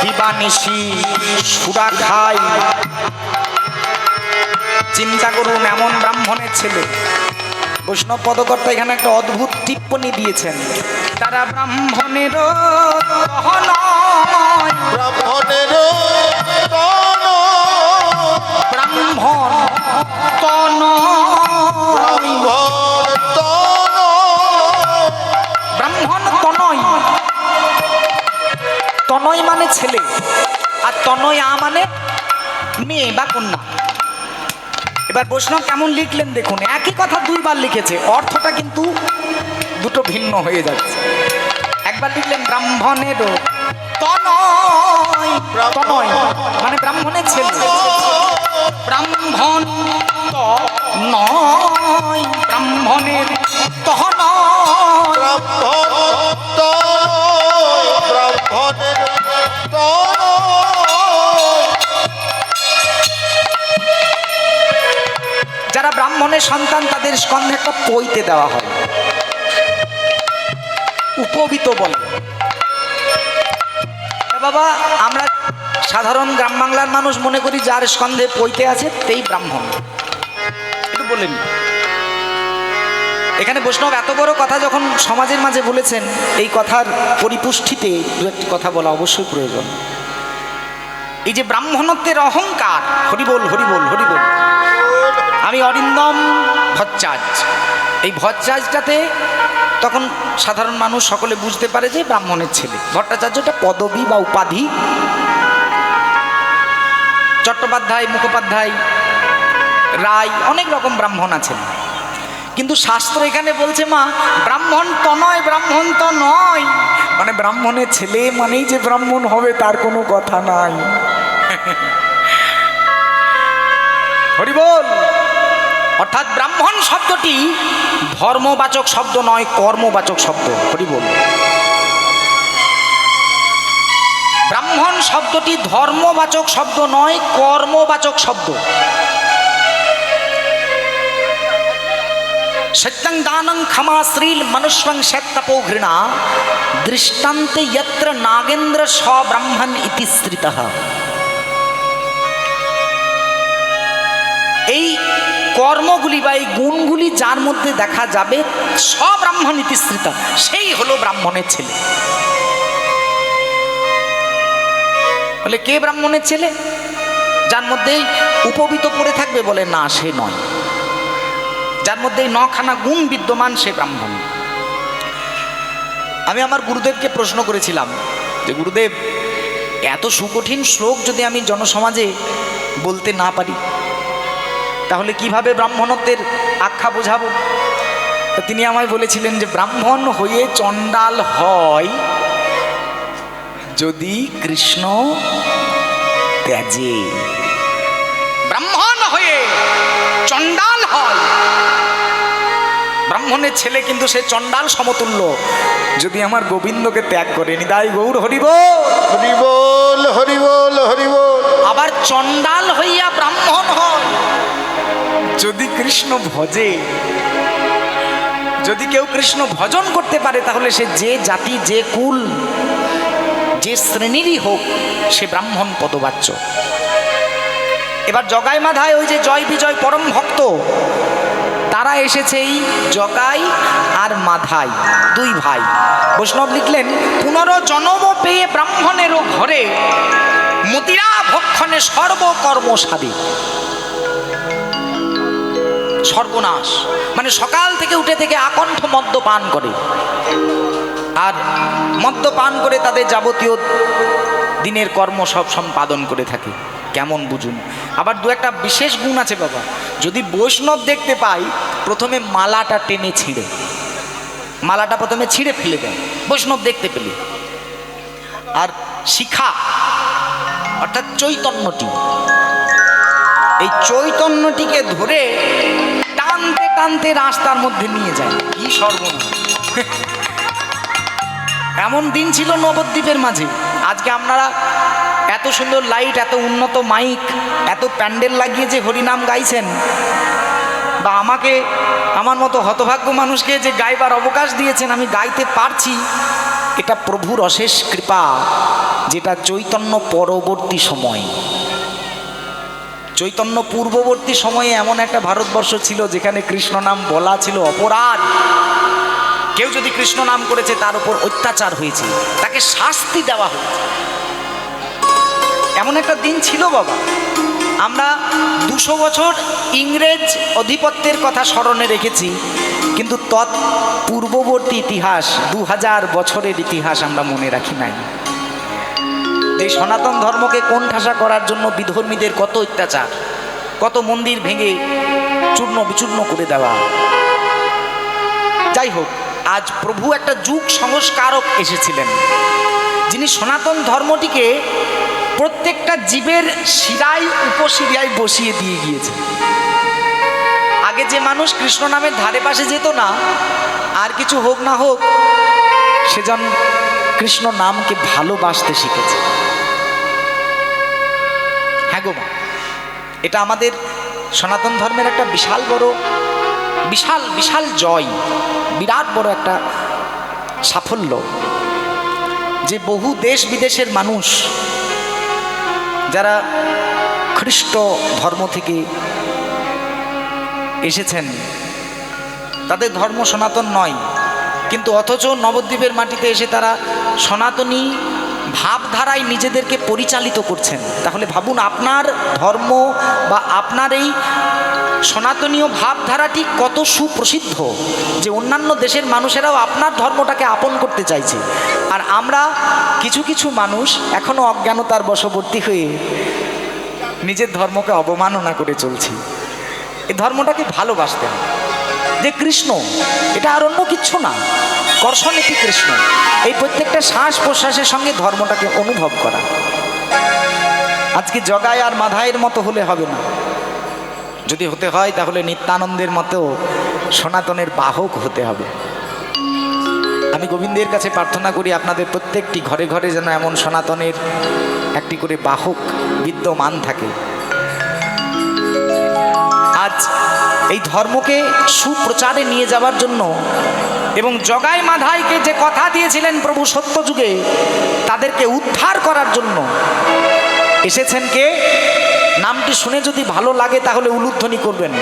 দিবানিশি সুরা খাই। চিন্তা করুন, এমন ব্রাহ্মণের ছেলে। বৈষ্ণব পদকর্তা এখানে একটা অদ্ভুত টিপ্পণী দিয়েছেন। তারা ব্রাহ্মণের ব্রাহ্মণের তন, ব্রাহ্মণ তন, ব্রাহ্মণ তন, ব্রাহ্মণ তনয়। তনয় মানে ছেলে, আর তনয়া মানে মেয়ে বা কন্যা। এবার বৈষ্ণব কেমন লিখলেন দেখুন, একই কথা দুইবার লিখেছে, অর্থটা কিন্তু দুটো ভিন্ন হয়ে যাচ্ছে। একবার লিখলেন ব্রাহ্মণের তনয়, তনয় মানে ব্রাহ্মণের ছেলে, ব্রাহ্মণ নয়, ব্রাহ্মণের তহ নয়, ব্রাহ্মণের যারা ব্রাহ্মণের সন্তান তাদের স্কন্ধে একটা পইতে দেওয়া হয়, উপবিত বলে। বাবা আমরা সাধারণ গ্রাম বাংলার মানুষ মনে করি যার স্কন্ধে পইতে আছে তেই ব্রাহ্মণ, একটু বলেন। এখানে বৈষ্ণব এত বড় কথা যখন সমাজের মাঝে বলেছেন, এই কথার পরিপুষ্টিতে দু একটি কথা বলা অবশ্যই প্রয়োজন। এই যে ব্রাহ্মণত্বের অহংকার, হরিবোল হরিবোল হরিবোল। আমি অরিন্দম ভট্টাচার্য, এই ভট্টাচার্যটাতে তখন সাধারণ মানুষ সকলে বুঝতে পারে যে ব্রাহ্মণের ছেলে। ভট্টাচার্যটা পদবী বা উপাধি। চট্টোপাধ্যায়, মুখোপাধ্যায়, রায়, অনেক রকম ব্রাহ্মণ আছেন, কিন্তু শাস্ত্র এখানে বলছে মা ব্রাহ্মণ তো নয়, ব্রাহ্মণ তো নয়, মানে ব্রাহ্মণের ছেলে মানেই যে ব্রাহ্মণ হবে তার কোনো কথা নাই। হরিবোল। অর্থাৎ ব্রাহ্মণ শব্দটি ধর্মবাচক শব্দ নয়, কর্মবাচক শব্দ। হরিবোল। ব্রাহ্মণ শব্দটি ধর্মবাচক শব্দ নয়, কর্মবাচক শব্দ। সত্যং দানং ক্ষমা শ্রীল মনুষ্যং শ্বেতপো ঘৃণা দৃষ্টান্তে যত্র নাগেন্দ্র স ব্রাহ্মণ ইতি শ্রিতঃ। এই কর্মগুলি বা এই গুণগুলি যার মধ্যে দেখা যাবে সব্রাহ্মণ ইতিশ্রিত, সেই হলো ব্রাহ্মণের ছেলে। বলে কে ব্রাহ্মণের ছেলে? যার মধ্যে উপবিত পড়ে থাকবে? বলে না, সে নয়। যার মধ্যে নখানা গুণ বিদ্যমান সে ব্রাহ্মণ। আমি আমার গুরুদেবকে প্রশ্ন করেছিলাম যে গুরুদেব, এত সুকঠিন শ্লোক যদি আমি জনসমাজে বলতে না পারি তাহলে কিভাবে ব্রাহ্মণত্বের আখ্যা বোঝাবো? তিনি আমায় বলেছিলেন যে ব্রাহ্মণ হয়ে চণ্ডাল হয় যদি কৃষ্ণ ত্যাজে। ব্রাহ্মণ হয়ে চণ্ডাল হয়। ব্রাহ্মণের ছেলে কিন্তু সে চণ্ডাল সমতুল্য যদি আমার গোবিন্দকে ত্যাগ করে। নিতাই গৌর হরিবোল হরিবোল হরিবোল হরিবোল। আবার চণ্ডাল হইয়া ব্রাহ্মণ হয় যদি কৃষ্ণ ভজে। যদি কেউ কৃষ্ণ ভজন করতে পারে তাহলে সে যে জাতি, যে কুল, যে শ্রেণীরই হোক, সে ব্রাহ্মণ পদবাচ্য। এবার জগাই মাধায় ওই যে জয় বিজয় পরম ভক্ত, তারা এসেছে এই জগাই আর মাধাই, দুই ভাই। বৈষ্ণব লিখলেন পুনর্জন্ম পেয়ে ব্রাহ্মণেরও ঘরে মতিরা ভক্ষণে সর্বকর্ম সাধে। সর্বনাশ মানে সকাল থেকে উঠে থেকে আকণ্ঠ মদ্যপান করে, আর মদ্যপান করে তাদের যাবতীয় দিনের কর্ম সব সম্পাদন করে থাকে। কেমন বুঝুন। আবার দু একটা বিশেষ গুণ আছে বাবা। যদি বৈষ্ণব দেখতে পাই প্রথমে মালাটা টেনে ছিঁড়ে, মালাটা প্রথমে ছিঁড়ে ফেলে দেয় বৈষ্ণব দেখতে পেলে। আর শিখা অর্থাৎ চৈতন্যটি, এই চৈতন্যটিকে ধরে টানতে টানতে রাস্তার মধ্যে নিয়ে যায়। কি সর্বনাশ! এমন দিন ছিল নবদ্বীপের মাঝে। আজকে আপনারা এত সুন্দর লাইট, এত উন্নত মাইক, এত প্যান্ডেল লাগিয়ে যে হরিনাম গাইছেন, বা আমাকে আমার মতো হতভাগ্য মানুষকে যে গাইবার অবকাশ দিয়েছেন, আমি গাইতে পারছি, এটা প্রভুর অশেষ কৃপা, যেটা চৈতন্য পরবর্তী সময়। চৈতন্য পূর্ববর্তী সময়ে এমন একটা ভারতবর্ষ ছিল যেখানে কৃষ্ণ নাম বলা ছিল অপরাধ। কেউ যদি কৃষ্ণ নাম করেছে তার উপর অত্যাচার হয়েছে, তাকে শাস্তি দেওয়া হয়েছে। এমন একটা দিন ছিল বাবা। আমরা 200 বছর ইংরেজ আধিপত্যের কথা স্মরণে রেখেছি, কিন্তু পূর্ববর্তী ইতিহাস 2000 বছরের ইতিহাস আমরা মনে রাখি নাই। এই সনাতন ধর্মকে কোণঠাসা করার জন্য বিধর্মীদের কত অত্যাচার, কত মন্দির ভেঙে চূর্ণ বিচূর্ণ করে দেওয়া। যাই হোক, আজ প্রভু একটা যুগ সংস্কারক এসেছিলেন, যিনি সনাতন ধর্মটিকে প্রত্যেকটা জীবের শিরায় উপশিরায় বসিয়ে দিয়ে গিয়েছে। আগে যে মানুষ কৃষ্ণ নামের ধারে পাশে যেত না, আর কিছু হোক না হোক সেজন কৃষ্ণ নামকে ভালোবাসতে শিখেছে। হ্যাঁ গো মা, এটা আমাদের সনাতন ধর্মের একটা বিশাল বড় বিশাল বিশাল জয়, বিরাট বড় একটা সাফল্য, যে বহু দেশ বিদেশের মানুষ যারা খ্রিস্ট ধর্ম থেকে এসেছেন, তাদের ধর্ম সনাতন নয়, কিন্তু অথচ নবদ্বীপের মাটিতে এসে তারা সনাতনী ভাবধারায় নিজেদেরকে পরিচালিত করছেন। তাহলে ভাবুন, আপনার ধর্ম বা আপনার এই সনাতনীয় ভাবধারাটি কত সুপ্রসিদ্ধ, যে অন্যান্য দেশের মানুষেরাও আপনার ধর্মটাকে আপন করতে চাইছে। আর আমরা কিছু কিছু মানুষ এখনো অজ্ঞানতার বশবর্তী হয়ে নিজের ধর্মকে অবমাননা করে চলছি। এই ধর্মটাকে ভালোবাসতে হবে, যে কৃষ্ণ এটা আর অন্য কিচ্ছু না, কর্ষণীতি কৃষ্ণ। এই প্রত্যেকটা শ্বাস প্রশ্বাসের সঙ্গে ধর্মটাকে অনুভব করা। আজকে জগায় আর মাধায়ের মতো হলে হবে না, যদি হতে হয় তাহলে নিত্যানন্দের মতো সনাতনের বাহক হতে হবে। আমি গোবিন্দের কাছে প্রার্থনা করি আপনাদের প্রত্যেকটি ঘরে ঘরে যেন এমন সনাতনের একটি করে বাহক বিদ্যমান থাকে। আজ এই ধর্মকে সুপ্রচারে নিয়ে যাওয়ার জন্য এবং জগাই মাধাইকে যে কথা দিয়েছিলেন প্রভু সত্যযুগে, তাদেরকে উদ্ধার করার জন্য এসেছেন কে? নামটি শুনে যদি ভালো লাগে তাহলে উলুধ্বনি করবেন।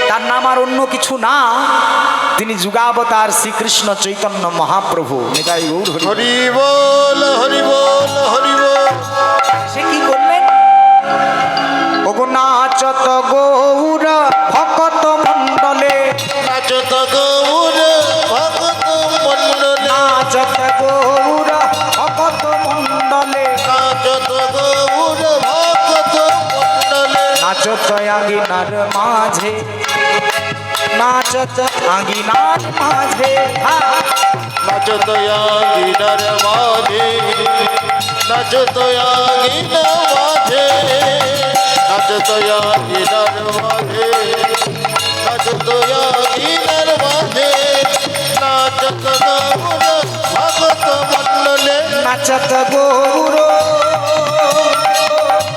তার নাম আর অন্য কিছু না, তিনি যুগাবতার শ্রীকৃষ্ণ চৈতন্য মহাপ্রভু। নিতাই গৌর হরি। হরি বল হরি বল হরি বল। সে কি করলেন? ওগো নাচত গৌর ভকত মণ্ডলে, নাচত গৌর ভগত মণ্ডলে, নাচত গৌর ভকত মণ্ডলে, নাচত গৌর ভগত মণ্ডলে, নাচত আঙ্গিনার মাঝে, নাচত আঙ্গিনার মাঝে, নাচত আঙ্গিনার মাঝে, নাচত আঙ্গিনার মাঝে, নাচত আঙ্গিনার মাঝে, নাচত আঙ্গিনার মাঝে, নাচত গৌর ভগত মণ্ডলে, নাচত গৌর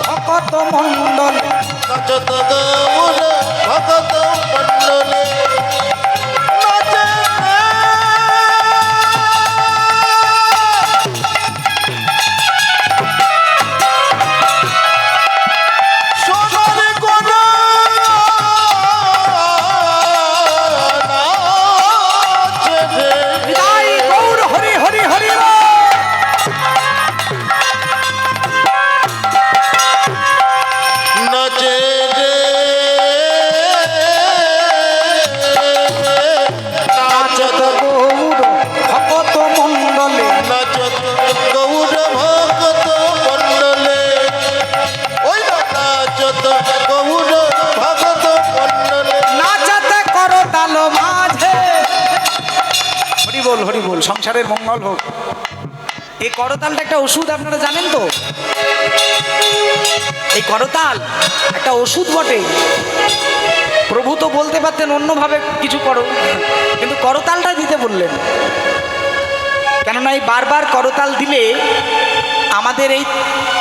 ভকত মণ্ডলে, নাচত গৌর ভগত মণ্ডলে, হরি বল, সংসারের মঙ্গল হোক। এই করতালটা একটা ওষুধ, আপনারা জানেন তো? এই করতাল একটা ওষুধ বটে। প্রভু তো বলতে পারতেন অন্যভাবে কিছু করো, কিন্তু করতালটা দিতে বললেন। কেননা এই বারবার করতাল দিলে আমাদের এই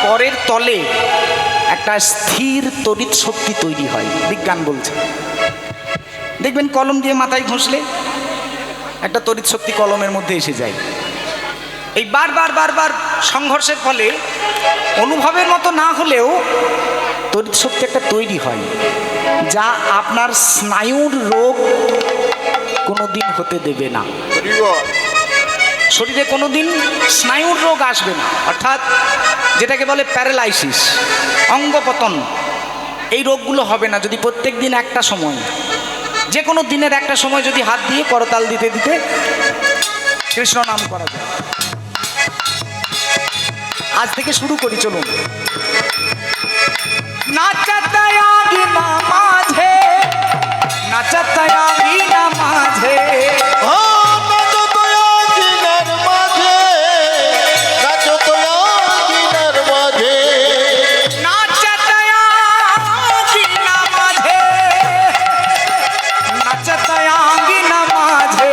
করের তলে একটা স্থির তড়িৎ শক্তি তৈরি হয়, বিজ্ঞান বলছে। দেখবেন কলম দিয়ে মাথায় ঘষলে একটা তড়িৎ শক্তি কলমের মধ্যে এসে যায়। এই বারবার বারবার সংঘর্ষের ফলে অনুভবের মতো না হলেও তড়িৎ শক্তি একটা তৈরি হয়, যা আপনার স্নায়ুর রোগ কোনোদিন হতে দেবে না। শরীরে কোনোদিন স্নায়ুর রোগ আসবে না, অর্থাৎ যেটাকে বলে প্যারালাইসিস, অঙ্গপতন, এই রোগগুলো হবে না যদি প্রত্যেক দিন একটা সময়, যে কোনো দিনের একটা সময় যদি হাত দিয়ে করতাল দিতে দিতে কৃষ্ণ নাম করা যায়। আজ থেকে শুরু করি, চলুন। নাচতায়াগিনা মাঝে নাচতায়াগিনা মাঝে নাচো তোয়া কিনার মাঝে নাচো তোয়া কিনার মাঝে নাচতায়াগিনা মাঝে নাচতায়াগিনা মাঝে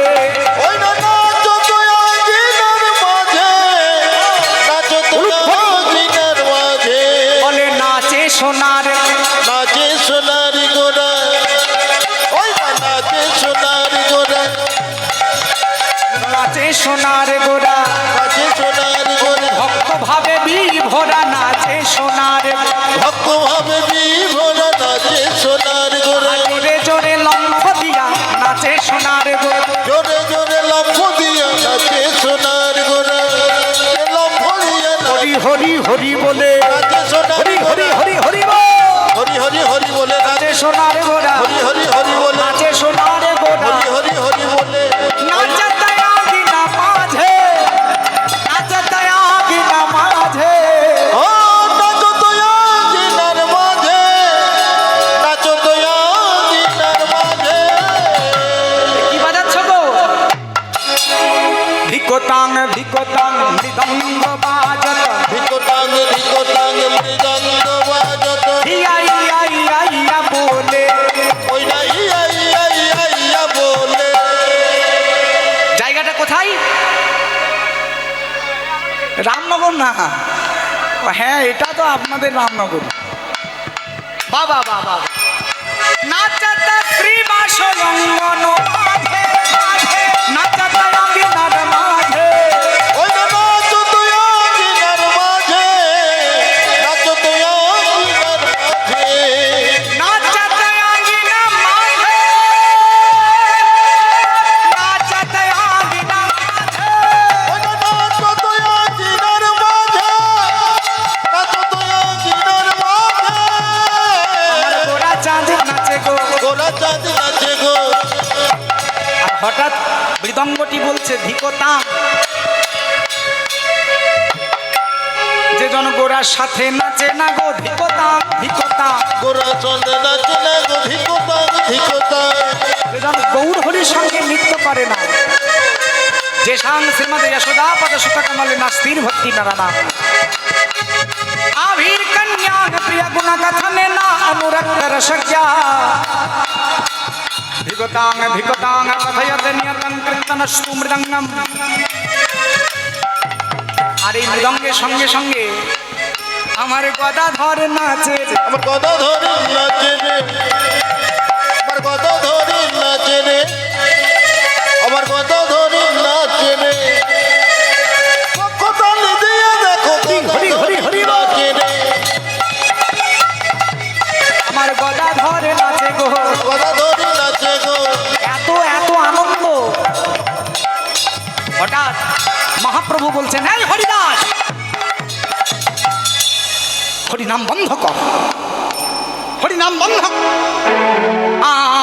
ওই না নাচো তোয়া কিনার মাঝে নাচো তোয়া কিনার মাঝে বলে নাচে সোনার নাচে সোনারি গোরা ওই না নাচে সোনারি গোরা নাচে সোনার গোরা নাচে সোনারি গোরা ভক্ত ভাবে বিভোরা নাচে সোনার ভক্ত ভাবে বিভোরা নাচে সোনার গোরা জোরে জোরে লম্ফ দিয়া নাচে সোনার গোরা জোরে জোরে লম্ফ দিয়া নাচে সোনার গোরা লম্ফ দিয়া হরি হরি হরি বলে নাচে সোনারি হরি হরি গোরা হরি হরি বল। হরি হরি হরি বলে নাচে নাচে সোনার গোরা হরি হরি হরি বলে নাচে সোনার গোরা হরি হরি হরি বলে নাচতায়াগিনা মাঝে নাচতায়াগিনা মাঝে ও নাচো তোয়া কিনার মাঝে নাচো তোয়া কিনার মাঝে কি বাজাচ্ছ গো ধিকতাং ধিকতাং মৃদঙ্গ বাজত ধিকটাং মৃদঙ্গ বাজত ইয়া ইয়া ইয়া ইয়া বলে ওই না ইয়া ইয়া ইয়া ইয়া বলে জায়গাটা কোথায় রামনগর না ও হ্যাঁ এটা তো আপনাদের রামনগর বাবা বাবা নাচত শ্রীবাস রঙ্গন মাঝে মাঝে নাচত অঙ্গিনার মাঝে ওই না নাচো তোয়া কিনার মাঝে নাচো তোয়া কিনার মাঝে নাচত অঙ্গিনা মাঝে নাচত অঙ্গিনা মাঝে ওই না নাচো তোয়া কিনার মাঝে নাচো তোয়া কিনার মাঝে আমার গোরা চাঁদ নাচে গো গোরা চাঁদ নাচে গো আর হঠাৎ মৃদঙ্গটি বলছে ধিকতা যে জন গোরার সাথে নাচে না গো ধিকতা ধিকতা গোরা চাঁদ নাচে না গো ধিকতা যে জন গৌর হরির সঙ্গে নৃত্য করে না যে সাং শ্রীমদ যশোদা পদ সুত কমলে নাস্তির ভক্তি নারানা আবির কন্যা প্রিয় গুণ কথনে না অনুরক্ত রসজ্ঞা ধিকতাং ধিকতাং কথয়তে নিয়তং কীর্তনস্তু মৃদঙ্গম আর এই মৃদঙ্গের সঙ্গে সঙ্গে আমার গদাধর নাচে আমার কথা ধরে নাচে রে আমার কথা ধরে নাচে রে আমার কথা ধরে নাচে রে কোথালি দিয়ে দেখো হরি হরি হরি বল। নাচে রে আমার গদাধর নাচে গো কথা ধরে নাচে গো এত এত আনন্দ হঠাৎ মহাপ্রভু বলছেন এই হরিদাস হরিনাম বন্ধ কর হরিনাম বন্ধ কর।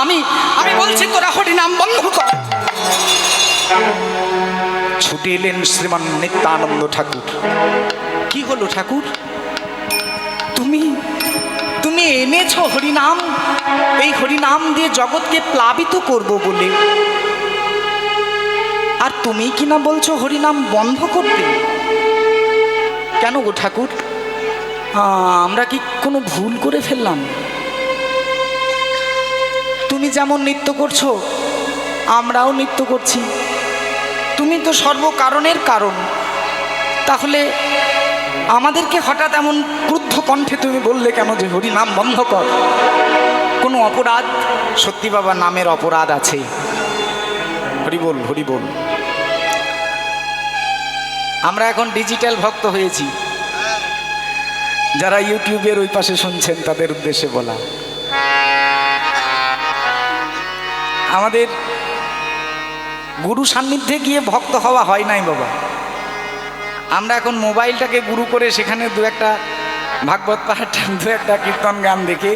আমি আমি বলছি তোরা হরিনাম বন্ধ কর ছুটে এলেন শ্রীমান নিত্যানন্দ ঠাকুর কি হলো ঠাকুর তুমি তুমি এনেছো হরিনাম এই হরিনাম দিয়ে জগৎকে প্লাবিত করব বলে আর তুমি কি না বলছো হরিনাম বন্ধ করতে কেন গো ঠাকুর আমরা কি কোনো ভুল করে ফেললাম তুমি যেমন নৃত্য করছো আমরাও নৃত্য করছি তুমি তো সর্বকারণের কারণ তাহলে আমাদেরকে হঠাৎ এমন ক্রুদ্ধ কণ্ঠে তুমি বললে কেন যে হরি নাম বন্ধ কর কোনো অপরাধ সত্যি বাবা নামের অপরাধ আছে হরি বল হরি বল আমরা এখন ডিজিটাল ভক্ত হয়েছি যারা ইউটিউবের ওই পাশে শুনছেন তাদের উদ্দেশ্যে বলা আমাদের গুরু সান্নিধ্যে গিয়ে ভক্ত হওয়া হয় নাই বাবা আমরা এখন মোবাইলটাকে গুরু করে সেখানে দু একটা ভাগবত পাঠ দু একটা কীর্তন গান দেখে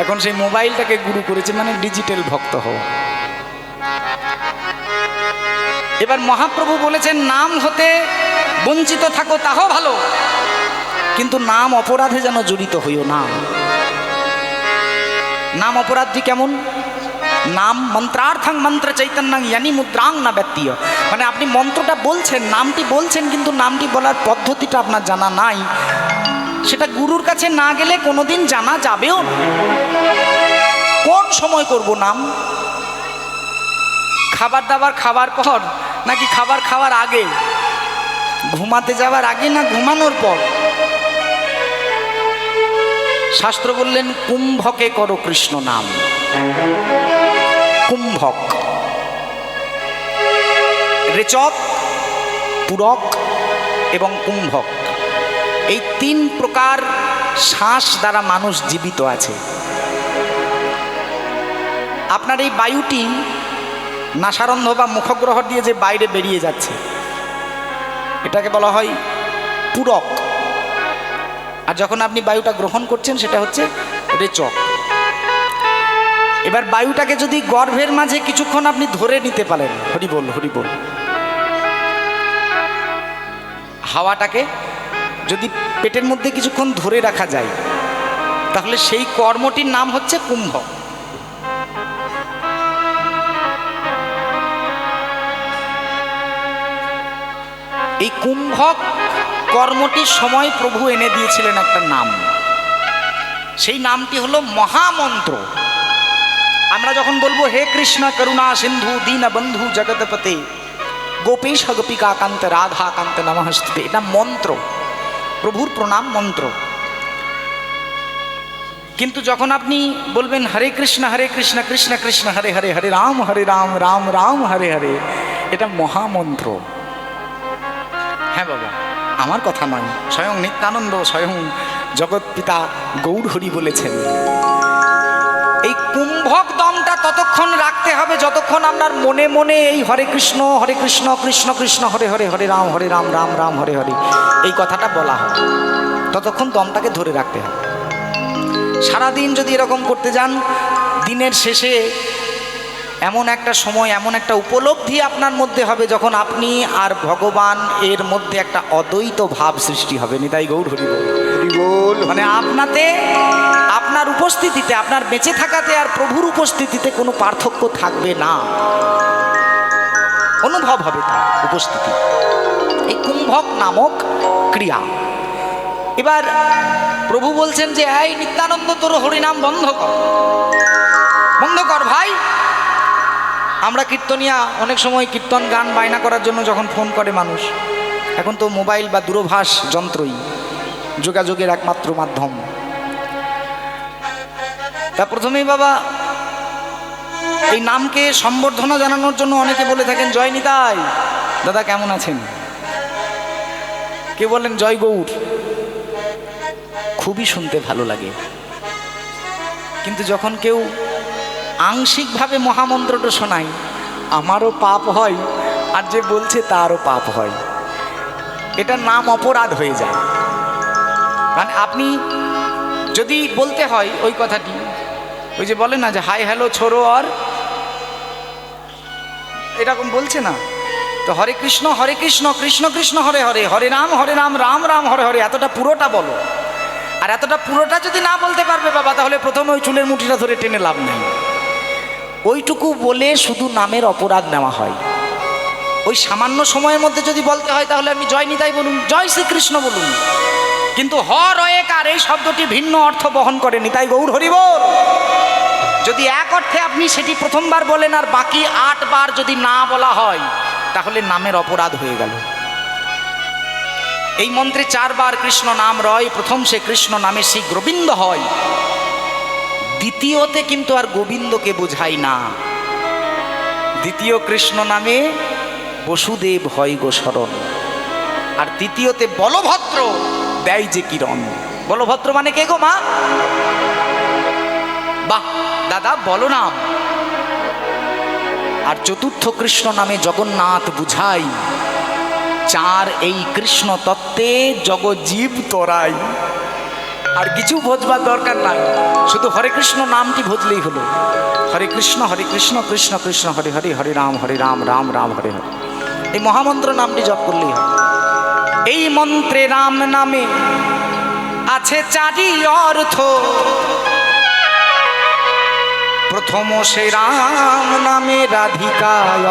এখন সেই মোবাইলটাকে গুরু করেছে মানে ডিজিটাল ভক্ত হওয়া এবার মহাপ্রভু বলেছেন নাম হতে বঞ্চিত থাকো তাও ভালো কিন্তু নাম অপরাধে যেন জড়িত হইও না। নাম অপরাধটি কেমন? নাম মন্ত্রার্থং মন্ত্র চৈতন্যং ইয়ানি মুদ্রাং না ব্যতীয়, মানে আপনি মন্ত্রটা বলছেন, নামটি বলছেন, কিন্তু নামটি বলার পদ্ধতিটা আপনার জানা নাই। সেটা গুরুর কাছে না গেলে কোনোদিন জানা যাবেও না। কোন সময় করব নাম? খাবার দাবার খাবার পর, নাকি খাবার খাওয়ার আগে, ঘুমাতে যাওয়ার আগে, না ঘুমানোর পর? শাস্ত্র বললেন কুম্ভকে করো কৃষ্ণ নাম। কুম্ভক, রেচক, পূরক এবং কুম্ভক, এই তিন প্রকার শ্বাস দ্বারা মানুষ জীবিত আছে। আপনার এই বায়ুটি নাসারন্ধ্র বা মুখগ্রহ দিয়ে যে বাইরে বেরিয়ে যাচ্ছে, এটাকে বলা হয় পূরক। আর যখন আপনি বায়ুটা গ্রহণ করছেন সেটা হচ্ছে রেচক। এবার বায়ুটাকে যদি গর্ভের মাঝে কিছুক্ষণ আপনি ধরে নিতে পারেন, হরি বল হরি বল, হাওয়াটাকে যদি পেটের মধ্যে কিছুক্ষণ ধরে রাখা যায়, তাহলে সেই কর্মটির নাম হচ্ছে কুম্ভ। এই কুম্ভক কর্মটির সময় প্রভু এনে দিয়েছিলেন একটা নাম, সেই নামটি হলো মহামন্ত্র। আমরা যখন বলবো হে কৃষ্ণ করুণা সিন্ধু দীনবন্ধু জগৎপতে গোপেশ গোপিকা কান্ত রাধা কান্ত নমস্তে, এটা মন্ত্র, প্রভুর প্রণাম মন্ত্র। কিন্তু যখন আপনি বলবেন হরে কৃষ্ণ কৃষ্ণ কৃষ্ণ হরে হরে, হরে রাম রাম রাম হরে হরে, এটা মহামন্ত্র। হ্যাঁ বাবা, আমার কথা নয়, স্বয়ং নিত্যানন্দ, স্বয়ং জগৎ পিতা গৌর হরি বলেছেন। এই কুম্ভক দমটা ততক্ষণ রাখতে হবে যতক্ষণ আপনার মনে মনে এই হরে কৃষ্ণ কৃষ্ণ কৃষ্ণ হরে হরে, হরে রাম রাম রাম হরে হরে, এই কথাটা বলা হয়, ততক্ষণ দমটাকে ধরে রাখতে হবে। সারাদিন যদি এরকম করতে যান, দিনের শেষে এমন একটা সময়, এমন একটা উপলব্ধি আপনার মধ্যে হবে যখন আপনি আর ভগবান এর মধ্যে একটা অদ্বৈত ভাব সৃষ্টি হবে। নিতাই গৌর হরি বল। মানে আপনাতে, আপনার উপস্থিতিতে, আপনার বেঁচে থাকাতে আর প্রভুর উপস্থিতিতে কোনো পার্থক্য থাকবে না, অনুভব হবে তার উপস্থিতি। এই কুম্ভক নামক ক্রিয়া। এবার প্রভু বলছেন যে এই নিত্যানন্দ, তোর হরিনাম বন্ধ কর, বন্ধ কর ভাই। আমরা কীর্তনিয়া অনেক সময় কীর্তন গান বায়না করার জন্য যখন ফোন করে মানুষ, এখন তো মোবাইল বা দূরভাষ যন্ত্রই যোগাযোগের একমাত্র মাধ্যম। তা প্রথমেই বাবা এই নামকে সম্বর্ধনা জানানোর জন্য অনেকে বলে থাকেন জয় নিতাই, দাদা কেমন আছেন? কে বলেন জয় গৌর। খুবই শুনতে ভালো লাগে, কিন্তু যখন কেউ আংশিকভাবে মহামন্ত্রটা শোনায়, আমারও পাপ হয় আর যে বলছে তারও পাপ হয়। এটা নাম অপরাধ হয়ে যায়। মানে আপনি যদি বলতে হয় ওই কথাটি, ওই যে বলে না যে হাই হ্যালো ছোড়ো, আর এরকম বলছে না তো, হরে কৃষ্ণ কৃষ্ণ কৃষ্ণ হরে হরে, হরে রাম রাম রাম হরে হরে, এতটা পুরোটা বলো। আর এতটা পুরোটা যদি না বলতে পারবে বাবা, তাহলে প্রথমে ওই চুলের মুঠিটা ধরে টেনে লাভ নেই। ওইটুকু বলে শুধু নামের অপরাধ নেওয়া হয়। ওই সামান্য সময়ের মধ্যে যদি বলতে হয়, তাহলে আপনি জয় নিতাই বলুন, জয় শ্রীকৃষ্ণ বলুন। কিন্তু হ রয়েকার এই শব্দটি ভিন্ন অর্থ বহন করে। নিতাই গৌর হরি বল। যদি এক অর্থে আপনি সেটি প্রথমবার বলেন আর বাকি 8 বার যদি না বলা হয়, তাহলে নামের অপরাধ হয়ে গেল। এই মন্ত্রে 4 বার কৃষ্ণ নাম রয়। প্রথম সে কৃষ্ণ নামে সেই গোবিন্দ হয়, দ্বিতীয়তে কিন্তু আর গোবিন্দকে বোঝাই না। দ্বিতীয় কৃষ্ণ নামে বসুদেব হয় গো শরণ, আর তৃতীয়তে বলভদ্র দেয় যে কিরণ। বলভদ্র মানে কে গো মা? বাহ দাদা, বলো নাম। আর চতুর্থ কৃষ্ণ নামে জগন্নাথ বুঝাই, 4 এই কৃষ্ণ তত্ত্বে জগজীব তরাই। আর কিছু বোঝবার দরকার নাই, শুধু হরে কৃষ্ণ নামটি ভজলেই হলো। হরে কৃষ্ণ কৃষ্ণ কৃষ্ণ হরে হরে, হরে রাম রাম রাম হরে হরে, এই মহামন্ত্র নামটি জপ করলেই হয়। এই মন্ত্রে রাম নামে আছে চারি অর্থ, প্রথম সে রাম নামে রাধিকায়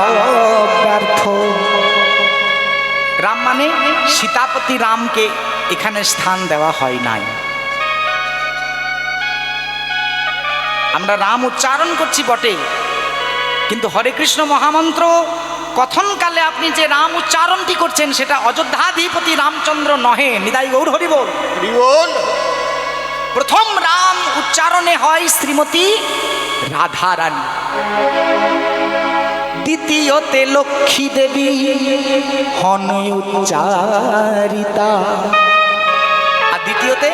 ব্যর্থ। রাম মানে সীতাপতি রামকে এখানে স্থান দেওয়া হয় নাই। আমরা রাম উচ্চারণ করছি বটে, কিন্তু হরে কৃষ্ণ মহামন্ত্র কথনকালে আপনি যে রাম উচ্চারণটি করছেন সেটা অযোধ্যাধিপতি রামচন্দ্র নহে। নিতাই গৌর হরি বল। প্রথম রাম উচ্চারণে হয় শ্রীমতী রাধারানী, দ্বিতীয়তে লক্ষ্মী দেবী হন উচ্চারিতা, আর দ্বিতীয়তে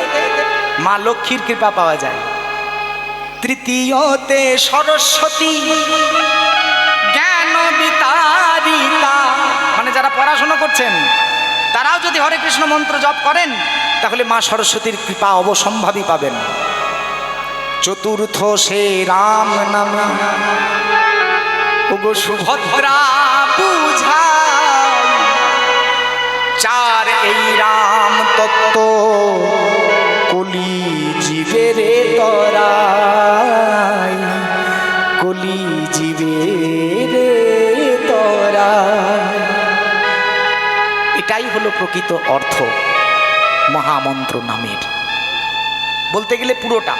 মা লক্ষ্মীর কৃপা পাওয়া যায়, তৃতীয়তে সরস্বতী জ্ঞান বিতারিতা। মানে যারা পড়াশোনা করছেন তারাও যদি হরে কৃষ্ণ মন্ত্র জপ করেন তাহলে মা সরস্বতীর কৃপা অবসম্ভাবী পাবেন। চতুর্থ সে রাম নাম ওগো সুভদ্রা বুঝায়, চার এই রাম তত্ত্ব কলি জীবের তরায়, কলি জীবের তরায়। এটাই হলো প্রকৃত অর্থ মহামন্ত্র নামের। বলতে গেলে পুরোটা।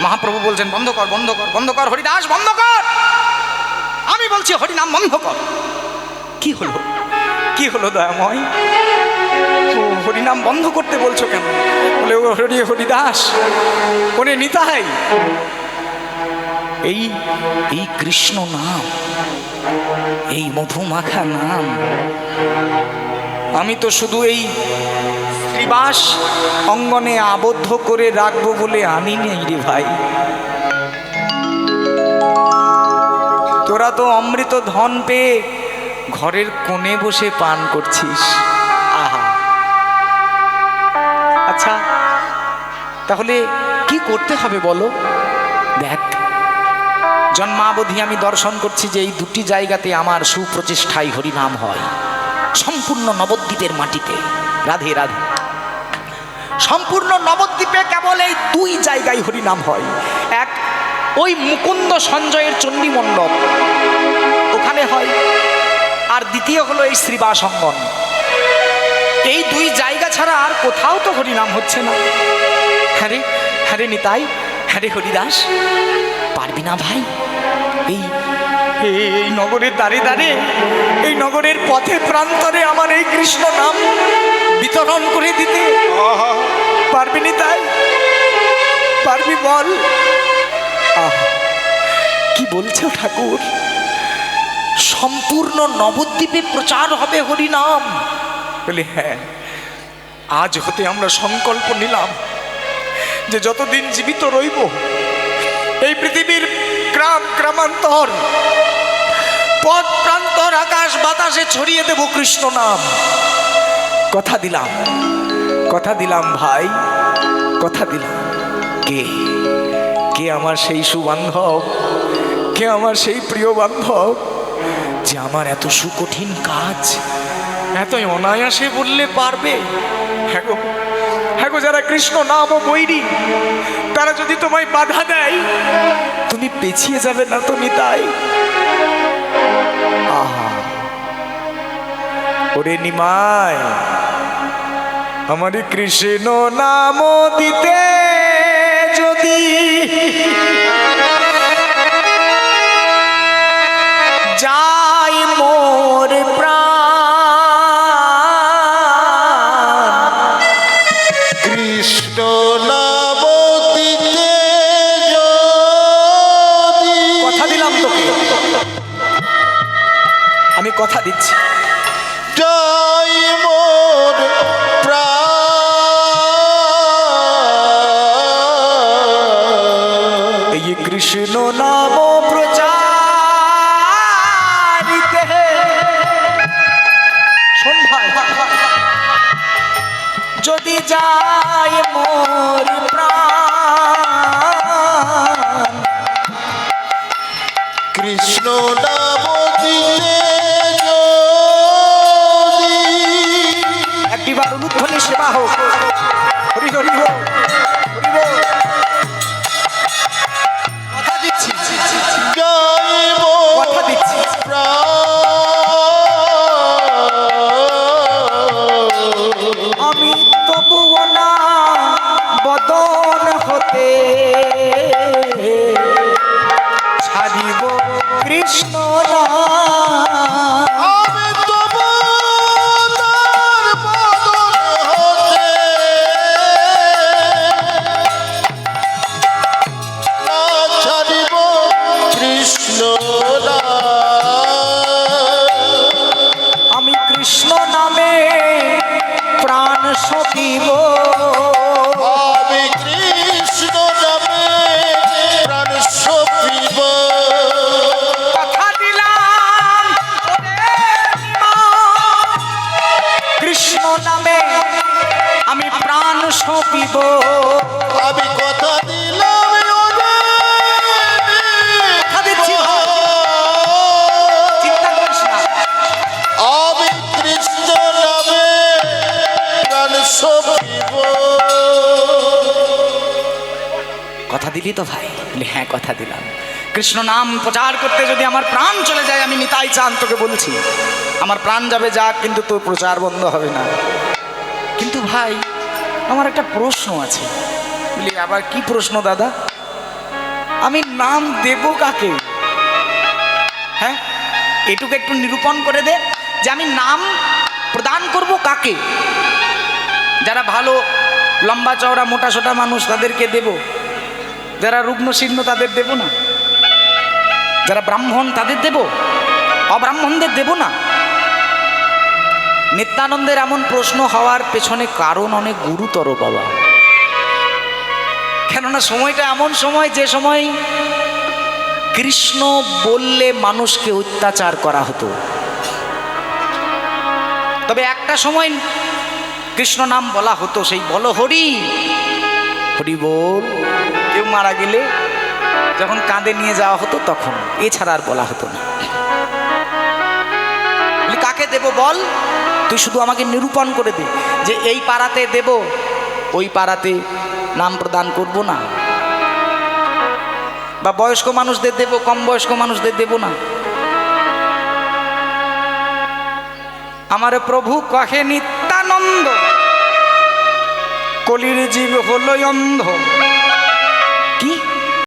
মহাপ্রভু বলছেন বন্ধ কর বন্ধ কর বন্ধ কর, হরিদাস বন্ধ কর। আমি বলছি হরিনাম বন্ধ কর। কি হলো কি হলো দয়াময়, ও হরিনাম বন্ধ করতে বলছো কেন? বলে ও হরি হরিদাস ওরে নিতাই, এই এই কৃষ্ণ নাম, এই মধুমাখা নাম আমি তো শুধু এই শ্রীবাস অঙ্গনে আবদ্ধ করে রাখবো বলে আনি নেই রে ভাই। তোরা তো অমৃত ধন পেয়ে ঘরের কোণে বসে পান করছিস। আহা, আচ্ছা তাহলে কি করতে হবে বলো? দেখ, জন্মাবধি আমি দর্শন করছি যে এই দুটি জায়গাতে আমার সুপ্রচেষ্টায় হরিনাম হয়। সম্পূর্ণ নবদ্বীপের মাটিতে, রাধে রাধে, সম্পূর্ণ নবদ্বীপে কেবল এই দুই জায়গায় হরিনাম হয়। এক ওই মুকুন্দ সঞ্জয়ের চণ্ডী মণ্ডপ, ওখানে হয়। আর দ্বিতীয় হলো এই শ্রীবাস অঙ্গন। এই দুই জায়গা ছাড়া আর কোথাও তো হরিনাম হচ্ছে না। হ্যাঁ রে নিতাই, হ্যাঁ রে হরিদাস, পারবি না ভাই এই এই নগরের দ্বারে দ্বারে, এই নগরের পথে প্রান্তরে আমার এই কৃষ্ণ নাম বিতরণ করে দিতে? পারবি নিতাই, পারবি বল? কি বলছো ঠাকুর? সম্পূর্ণ নবদ্বীপে প্রচার হবে হরিনাম? বলে হ্যাঁ, আজ হতে আমরা সংকল্প নিলাম যে যতদিন জীবিত রইব এই পৃথিবীর গ্রাম গ্রামান্তর পথ প্রান্তর আকাশ বাতাসে ছড়িয়ে দেব কৃষ্ণ নাম। কথা দিলাম, কথা দিলাম ভাই, কথা দিলাম। কে কে আমার সেই সুবান্ধব, কে আমার সেই প্রিয় বান্ধব যে আমার এত সুকঠিন কাজ এতই অনায়াসে বললে পারবে? হ্যাঁ গো, যারা কৃষ্ণ নাম ও বৈরী তারা যদি তোমায় বাধা দেয় তুমি পেছিয়ে যাবে না তো নিতাই? আহা, ওরে নিমাই, আমারই কৃষ্ণ নাম দিতে যদি যাই মোর প্রাণ, কৃষ্ণ নাম দিতে যদি, কথা দিলাম তোকে, আমি কথা দিচ্ছি, যাই মোর প্রাণ, এই কৃষ্ণ নাম প্রচারিতে। শোন ভাই, যদি যায় মোর প্রাণ, কৃষ্ণ নাম দিতে যদি, একবার অনুধ্বনি সেবা হোক। হরি হরি বল, হরি বল। কথা দিচ্ছি, গাইব কথা দিচ্ছি। আমি তবুও না বদন হতে ছাড়িব কৃষ্ণ নাম। আমি তবু তার বদন হতে না ছাড়িব কৃষ্ণ আমি কৃষ্ণ নামে প্রাণ সপিব। আমি কৃষ্ণ নামে প্রাণ সপিব। কথা দিলাম ওরে মা, কৃষ্ণ নামে আমি প্রাণ সপিব। আমি কথা দিলাম কথা দিচ্ছি ভাই, চিন্তা করিস না। আমি কৃষ্ণ নামে প্রাণ সপিব। কথা দিলি তো ভাই? বলি হ্যাঁ কথা দিলাম। কৃষ্ণ নাম প্রচার করতে যদি আমার প্রাণ চলে যায়, আমি নিতাই চাঁদ তোকে বলছি, আমার প্রাণ যাবে যাক, কিন্তু তোর প্রচার বন্ধ হবে না। কিন্তু ভাই আমার একটা প্রশ্ন আছে। বলি আবার কি প্রশ্ন দাদা? আমি নাম দেব কাকে? হ্যাঁ, এটুকু একটু নিরূপণ করে দে যে আমি নাম প্রদান করব কাকে। যারা ভালো লম্বা চওড়া মোটা সোটা মানুষ তাদেরকে দেব, যারা রুগ্ন শীর্ণ তাদের দেব না, যারা ব্রাহ্মণ তাদের দেব, অব্রাহ্মণদের দেব না। নিত্যানন্দের এমন প্রশ্ন হওয়ার পেছনে কারণ অনেক গুরুতর বাবা। কেননা সময়টা এমন সময়, যে সময় কৃষ্ণ বললে মানুষকে অত্যাচার করা হতো। তবে একটা সময় কৃষ্ণ নাম বলা হতো, সেই বলো হরি হরি বল। কেউ মারা গেলে যখন কাঁধে নিয়ে যাওয়া হতো তখন, এছাড়া আর বলা হতো না। কাকে দেব বল? তুই শুধু আমাকে নিরূপণ করে দে যে এই পাড়াতে দেব, ওই পাড়াতে নাম প্রদান করব না, বা বয়স্ক মানুষদের দেব, কম বয়স্ক মানুষদের দেব না। আমার প্রভু কহে নিত্যানন্দ, কলির জীব হলো অন্ধ।